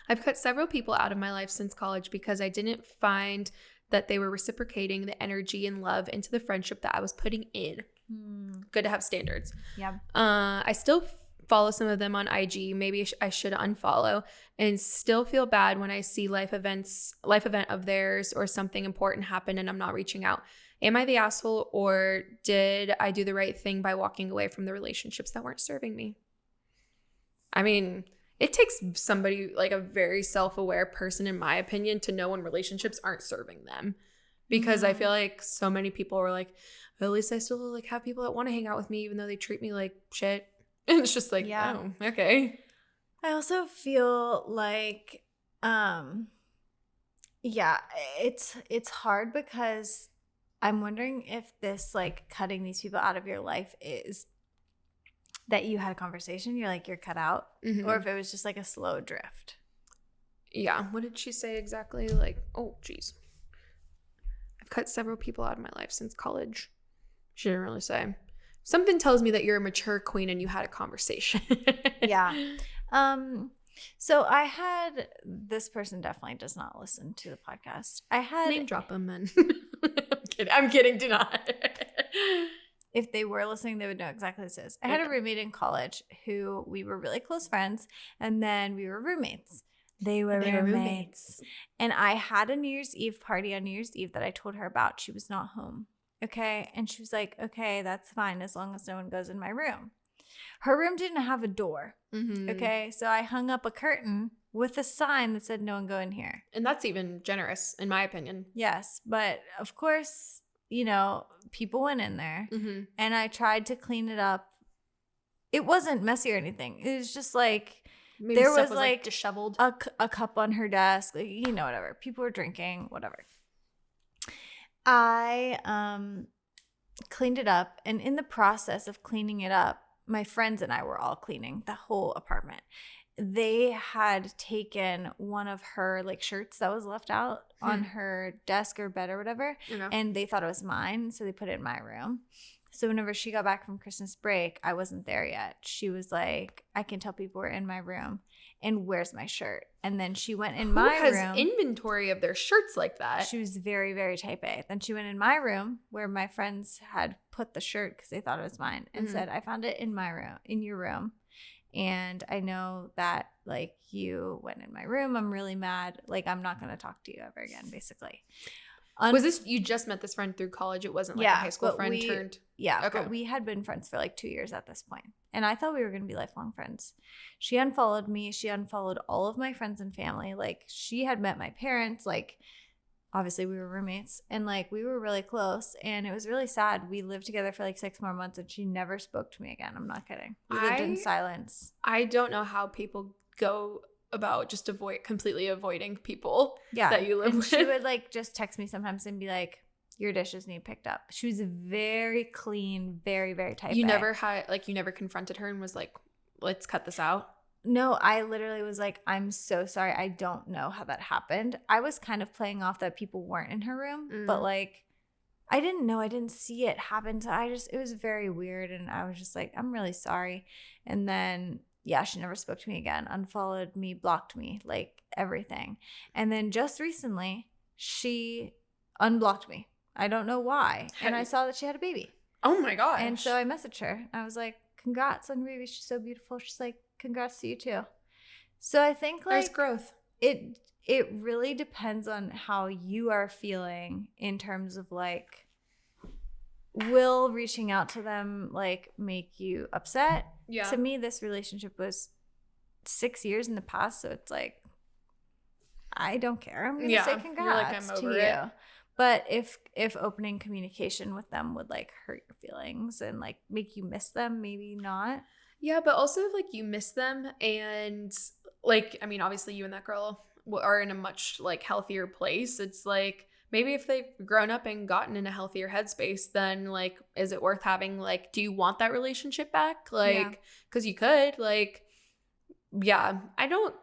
I've cut several people out of my life since college because I didn't find that they were reciprocating the energy and love into the friendship that I was putting in. Good to have standards. Yeah. I still follow some of them on IG. Maybe I should unfollow, and still feel bad when I see life event of theirs or something important happen and I'm not reaching out. Am I the asshole, or did I do the right thing by walking away from the relationships that weren't serving me? I mean, it takes somebody like a very self-aware person, in my opinion, to know when relationships aren't serving them. Because I feel like so many people were like, well, at least I still like have people that want to hang out with me even though they treat me like shit. And it's just like, oh, okay. I also feel like, yeah, it's hard because I'm wondering if this like cutting these people out of your life is that you had a conversation, you're cut out, or if it was just like a slow drift. Yeah. What did she say exactly? Like, oh, geez. I've cut several people out of my life since college. She didn't really say. Something tells me that you're a mature queen and you had a conversation. Yeah. So I had, this person definitely does not listen to the podcast. I had name drop them, man. I'm kidding. Do not. If they were listening, they would know exactly what this is. I had a roommate in college who we were really close friends, and then we were roommates. They were roommates. And I had a New Year's Eve party on New Year's Eve that I told her about. She was not home. Okay. And she was like, okay, that's fine as long as no one goes in my room. Her room didn't have a door. Okay. So I hung up a curtain with a sign that said, no one go in here. And that's even generous, in my opinion. Yes. But of course, you know, people went in there and I tried to clean it up. It wasn't messy or anything. It was just like, maybe there was like disheveled. A cup on her desk, like, you know, whatever. People were drinking, whatever. I cleaned it up, and in the process of cleaning it up, my friends and I were all cleaning the whole apartment. They had taken one of her like shirts that was left out on her desk or bed or whatever, and they thought it was mine, so they put it in my room. So whenever she got back from Christmas break, I wasn't there yet. She was like, I can tell people were in my room, and where's my shirt? And then she went in my room. Who has inventory of their shirts like that? She was very, very type A. Then she went in my room where my friends had put the shirt because they thought it was mine, and said, I found it in my room, in your room. And I know that like you went in my room. I'm really mad. Like, I'm not going to talk to you ever again, basically. Was this, you just met this friend through college? It wasn't like a high school friend turned? Yeah, okay. But we had been friends for like 2 years at this point. And I thought we were going to be lifelong friends. She unfollowed me. She unfollowed all of my friends and family. Like, she had met my parents. Like, obviously we were roommates. And like, we were really close. And it was really sad. We lived together for like 6 more months and she never spoke to me again. I'm not kidding. We lived in silence. I don't know how people go about just completely avoiding people that you live with. She would like just text me sometimes and be like, your dishes need picked up. She was very clean, very, very type A. You never confronted her and was like, let's cut this out? No, I literally was like, I'm so sorry. I don't know how that happened. I was kind of playing off that people weren't in her room, but like, I didn't know. I didn't see it happen. So it was very weird. And I was just like, I'm really sorry. And then yeah, she never spoke to me again, unfollowed me, blocked me, like everything. And then just recently, she unblocked me. I don't know why. And I saw that she had a baby. Oh my gosh. And so I messaged her. I was like, congrats on your baby. She's so beautiful. She's like, congrats to you too. So I think like there's growth. It really depends on how you are feeling in terms of like, will reaching out to them like make you upset? Yeah. To me, this relationship was 6 years in the past, so it's like, I don't care. I'm gonna say congrats. You're like, I'm over it. But if opening communication with them would like hurt your feelings and like make you miss them, maybe not. Yeah, but also like you miss them, and like, I mean, obviously you and that girl are in a much like healthier place. It's like, maybe if they've grown up and gotten in a healthier headspace, then like, is it worth having, like, do you want that relationship back? Like, because you could, like, yeah, I don't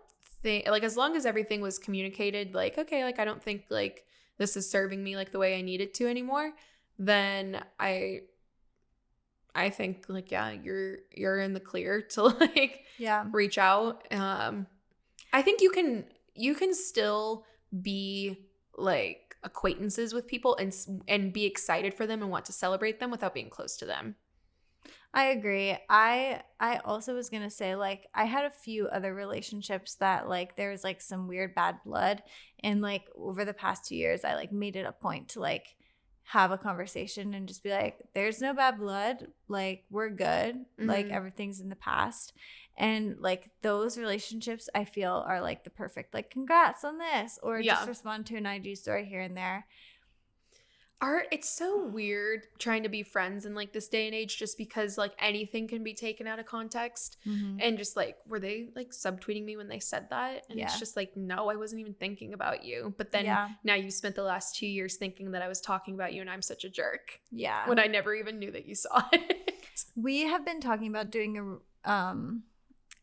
think, like, as long as everything was communicated, like, okay, like, I don't think like this is serving me like the way I need it to anymore, then I think like, yeah, you're in the clear to like reach out. I think you can still be like acquaintances with people and be excited for them and want to celebrate them without being close to them. I agree. I also was gonna say, like, I had a few other relationships that like there was like some weird bad blood, and like over the past 2 years I like made it a point to like have a conversation and just be like, there's no bad blood, like we're good, like everything's in the past. And like those relationships I feel are like the perfect, like, congrats on this, or just respond to an IG story here and there. It's so weird trying to be friends in like this day and age, just because like anything can be taken out of context. And just like, were they like subtweeting me when they said that? And it's just like, no, I wasn't even thinking about you. But then now you spent the last 2 years thinking that I was talking about you and I'm such a jerk. Yeah. When I never even knew that you saw it. We have been talking about doing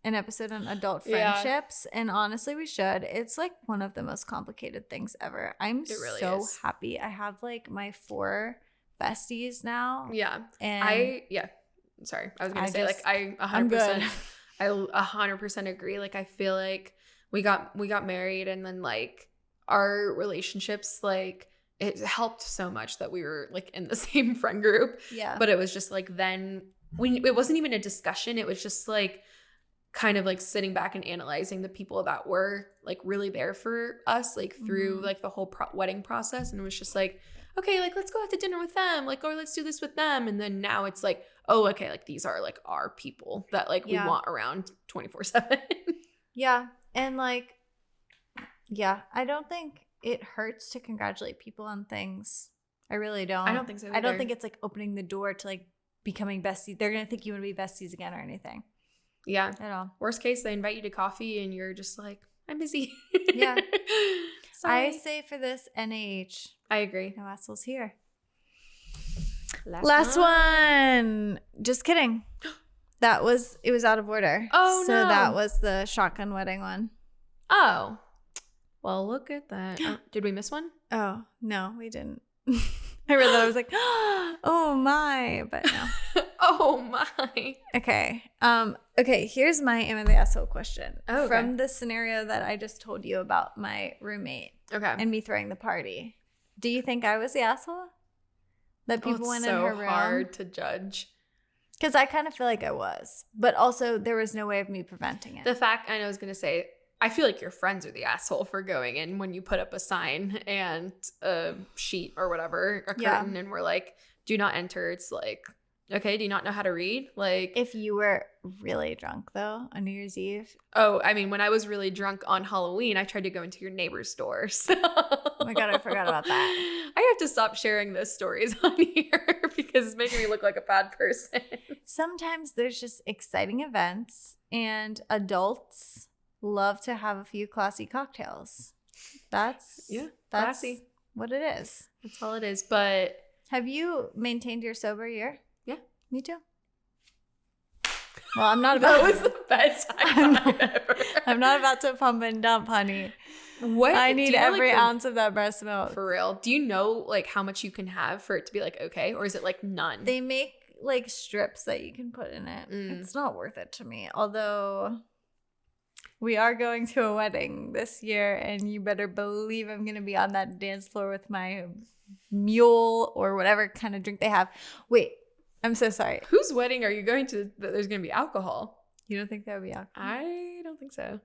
an episode on adult friendships, and honestly we should. It's like one of the most complicated things ever. I'm really so happy. I have like my 4 besties now. And sorry, I was gonna say like I 100% agree. Like I feel like we got married, and then like our relationships, like it helped so much that we were like in the same friend group. But it was just like then it wasn't even a discussion. It was just like kind of like sitting back and analyzing the people that were like really there for us like through like the whole wedding process. And it was just like, okay, like let's go out to dinner with them, like, or let's do this with them. And then now it's like, oh, okay, like these are like our people that like we want around 24/7. And like I don't think it hurts to congratulate people on things. I really don't. I don't think so either. I don't think it's like opening the door to like becoming besties. They're gonna think you want to be besties again or anything. At all. Worst case, they invite you to coffee and you're just like, I'm busy. I say for this NAH. I agree. No assholes here. Last one. Just kidding. It was out of order. Oh, so that was the shotgun wedding one. Oh. Well, look at that. Did we miss one? Oh, no, we didn't. I read that. I was like, oh my, but no. Oh my. Okay. Okay, here's my am I the asshole question. Okay. From the scenario that I just told you about my roommate. Okay. And me throwing the party. Do you think I was the asshole? That people went in her room? It's so hard to judge. Because I kind of feel like I was. But also, there was no way of me preventing it. The fact, I was going to say, I feel like your friends are the asshole for going in when you put up a sign and a sheet or whatever, a curtain, and we're like, do not enter. It's like, okay, do you not know how to read? Like, if you were really drunk though on New Year's Eve. Oh, I mean, when I was really drunk on Halloween, I tried to go into your neighbor's door. So. Oh my God, I forgot about that. I have to stop sharing those stories on here because it's making me look like a bad person. Sometimes there's just exciting events, and adults love to have a few classy cocktails. That's classy. What it is. That's all it is. But have you maintained your sober year? Yeah. Me too. Well, I'm not about. That was the best ever. I'm not about to pump and dump, honey. What? I need every ounce of that breast milk. For real. Do you know like how much you can have for it to be like okay, or is it like none? They make like strips that you can put in it. It's not worth it to me. Although we are going to a wedding this year, and you better believe I'm going to be on that dance floor with my mule or whatever kind of drink they have. Wait, I'm so sorry. Whose wedding are you going to that there's going to be alcohol? You don't think there would be alcohol? I don't think so.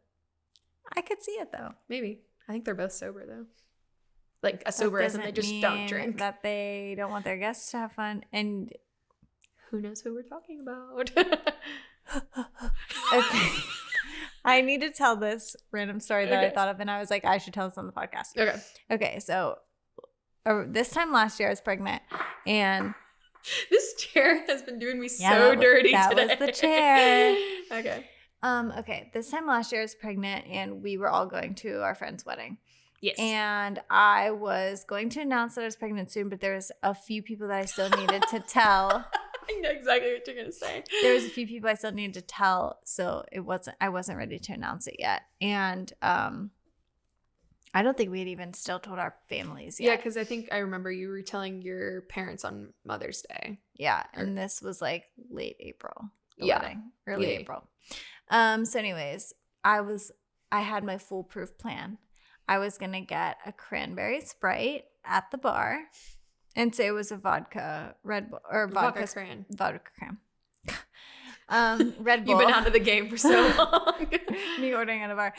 I could see it though. Maybe. I think they're both sober though. Like a sober as in they just don't drink. That they don't want their guests to have fun. And who knows who we're talking about? Okay. I need to tell this random story that I thought of, and I was like, I should tell this on the podcast. Okay, so this time last year I was pregnant, and this chair has been doing me so dirty today. That was the chair. Okay. Okay, this time last year I was pregnant, and we were all going to our friend's wedding. Yes. And I was going to announce that I was pregnant soon, but there was a few people that I still needed to tell. I know exactly what you're gonna say. There was a few people I still needed to tell, so I wasn't ready to announce it yet. And I don't think we had even still told our families yet. Yeah, because I think I remember you were telling your parents on Mother's Day. Yeah, and this was like late April. Early April. So anyways, I had my foolproof plan. I was gonna get a cranberry Sprite at the bar. And say it was a vodka Red Bull or vodka cran. Vodka cran. Red Bull. You've been out of the game for so long. Me ordering at a bar.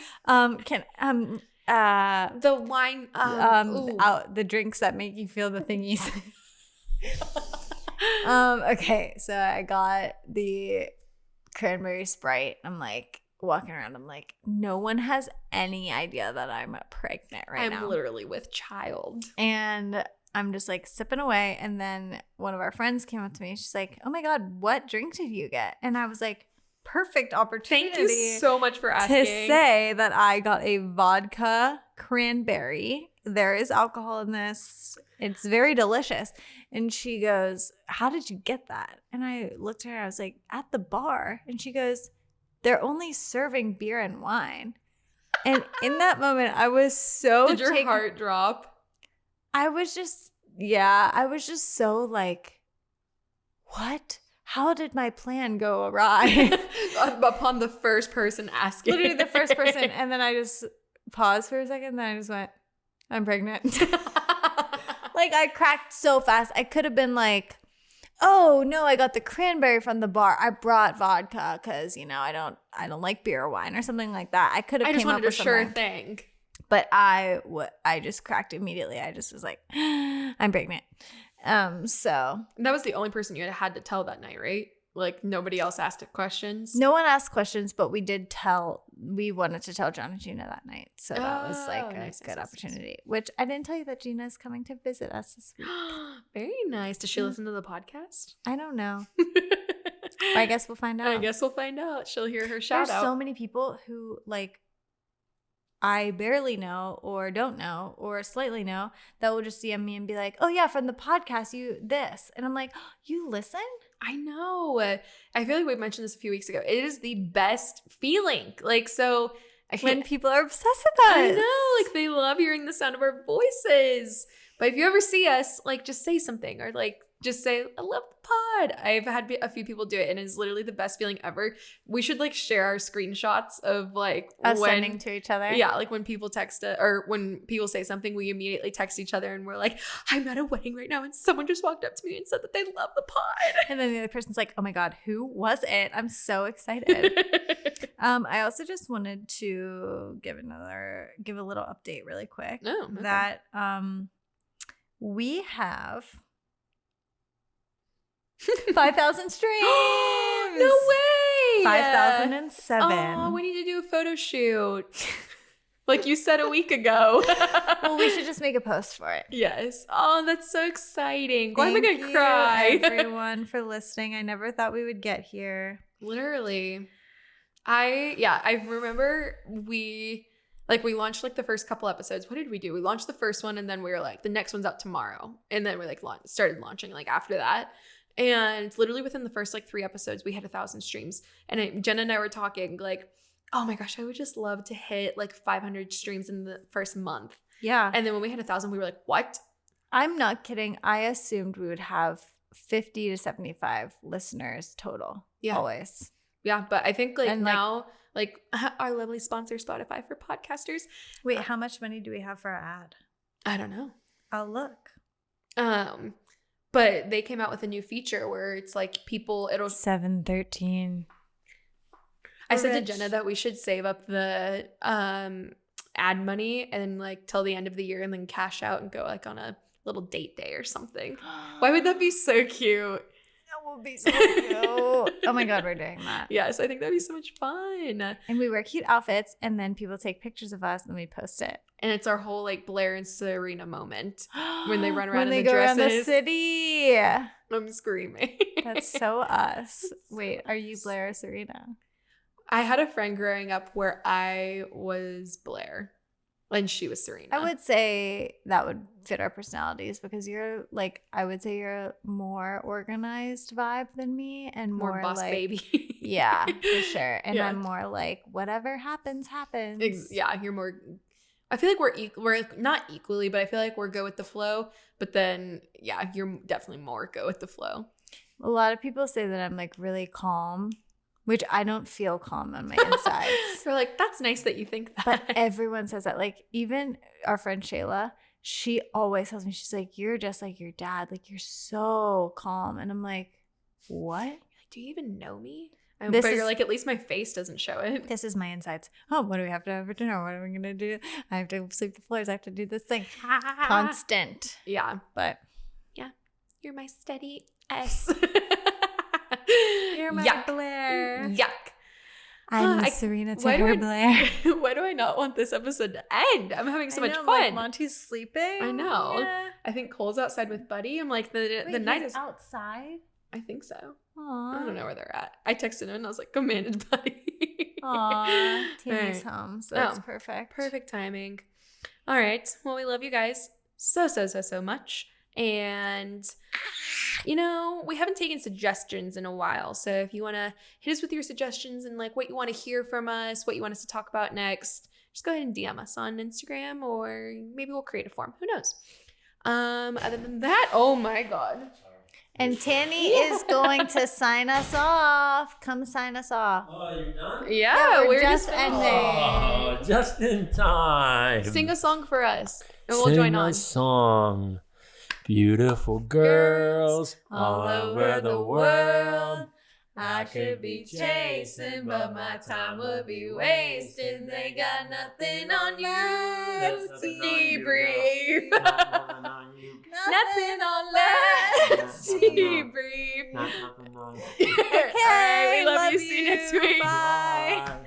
The wine. Out the drinks that make you feel the thingies. Okay, so I got the cranberry Sprite. I'm like walking around. I'm like, no one has any idea that I'm pregnant right now. I'm literally with child. And I'm just like sipping away. And then one of our friends came up to me. She's like, oh my God, what drink did you get? And I was like, perfect opportunity. Thank you so much for asking. To say that I got a vodka cranberry. There is alcohol in this. It's very delicious. And she goes, how did you get that? And I looked at her. I was like, at the bar. And she goes, they're only serving beer and wine. And in that moment, I was so Did your heart drop? I was just so like, what? How did my plan go awry? Upon the first person asking. Literally the first person. And then I just paused for a second. And then I just went, I'm pregnant. Like, I cracked so fast. I could have been like, oh no, I got the cranberry from the bar. I brought vodka because, you know, I don't like beer or wine or something like that. I could have came up with something. I just wanted a sure thing. But I just cracked immediately. I just was like, I'm pregnant. So that was the only person you had to tell that night, right? Like, nobody else asked questions? No one asked questions, but we wanted to tell John and Gina that night. So that was like a good opportunity, which I didn't tell you that Gina is coming to visit us this week. Very nice. Does she listen to the podcast? I don't know. I guess we'll find out. I guess we'll find out. She'll hear her shout out. There's so many people who, like, I barely know or don't know or slightly know that will just DM me and be like, oh yeah, from the podcast, you this. And I'm like, oh, you listen? I know. I feel like we mentioned this a few weeks ago. It is the best feeling. Like, so when people are obsessed with us. I know. Like, they love hearing the sound of our voices. But if you ever see us, like, just say something or like just say, I love the pod. I've had a few people do it and it's literally the best feeling ever. We should like share our screenshots of like us sending to each other. Yeah, like when people text or when people say something, we immediately text each other and we're like, I'm at a wedding right now and someone just walked up to me and said that they love the pod. And then the other person's like, oh my God, who was it? I'm so excited. I also just wanted to give a little update really quick. Oh, okay. That we have 5,000 streams. No way. 5,007. Oh, we need to do a photo shoot. Like you said a week ago. Well, we should just make a post for it. Yes. Oh, that's so exciting. Why am I Thank gonna you, cry? everyone, for listening. I never thought we would get here. Literally. I remember we launched like the first couple episodes. What did we do? We launched the first one and then we were like, the next one's out tomorrow. And then we like started launching like after that. And literally within the first like 3 episodes, we had 1,000 streams. And Jenna and I were talking like, oh my gosh, I would just love to hit like 500 streams in the first month. Yeah. And then when we had 1,000, we were like, what? I'm not kidding. I assumed we would have 50 to 75 listeners total. Yeah. Always. Yeah. But I think like and now, like our lovely sponsor, Spotify for podcasters. Wait, how much money do we have for our ad? I don't know. I'll look. But they came out with a new feature where it's like it'll 713. I said to Jenna that we should save up the ad money and like till the end of the year and then cash out and go like on a little date day or something. Why would that be so cute? That would be so cute. Oh my God, we're doing that. Yes, I think that'd be so much fun. And we wear cute outfits and then people take pictures of us and we post it. And it's our whole like Blair and Serena moment when they run around when in they the go dresses. around the city. I'm screaming. That's so us. Wait, are you Blair or Serena? I had a friend growing up where I was Blair and she was Serena. I would say that would fit our personalities because you're like, I would say you're a more organized vibe than me and more boss like, baby. Yeah, for sure. And Yeah. I'm more like, whatever happens, happens. Yeah, you're more. I feel like we're not equally, but I feel like we're go with the flow. But then, yeah, you're definitely more go with the flow. A lot of people say that I'm like really calm, which I don't feel calm on my insides. They're like, that's nice that you think that. But everyone says that. Like even our friend Shayla, she always tells me, she's like, you're just like your dad. Like you're so calm. And I'm like, what? Do you even know me? But you're like, at least my face doesn't show it. This is my insides. Oh, what do we have to have for dinner? What are we going to do? I have to sweep the floors. I have to do this thing. Constant. Yeah. But yeah, you're my steady S. You're my Yuck. Blair. Yuck. I'm Serena to her Blair. Why do I not want this episode to end? I'm having so much fun. Like Monty's sleeping. I know. Yeah. I think Cole's outside with Buddy. I'm like, the night is outside. I think so. Aww. I don't know where they're at. I texted him and I was like, commanded Buddy. Aww. Tammy's Right. home, so that's perfect. Perfect timing. All right. Well, we love you guys so much. And, you know, we haven't taken suggestions in a while. So if you want to hit us with your suggestions and like what you want to hear from us, what you want us to talk about next, just go ahead and DM us on Instagram, or maybe we'll create a form. Who knows? Other than that, oh my God. And Tanny is going to sign us off. Come sign us off. Oh, you're done? Yeah, we're just ending. Oh, just in time. Sing a song for us, and we'll Sing join on. a song. Beautiful girls all over the world. I could be chasing, but my time would be wasting. They got nothing on you to debrief. Nothing on let's debrief. Nothing on. Okay, we love you. See you next week. Bye. Bye.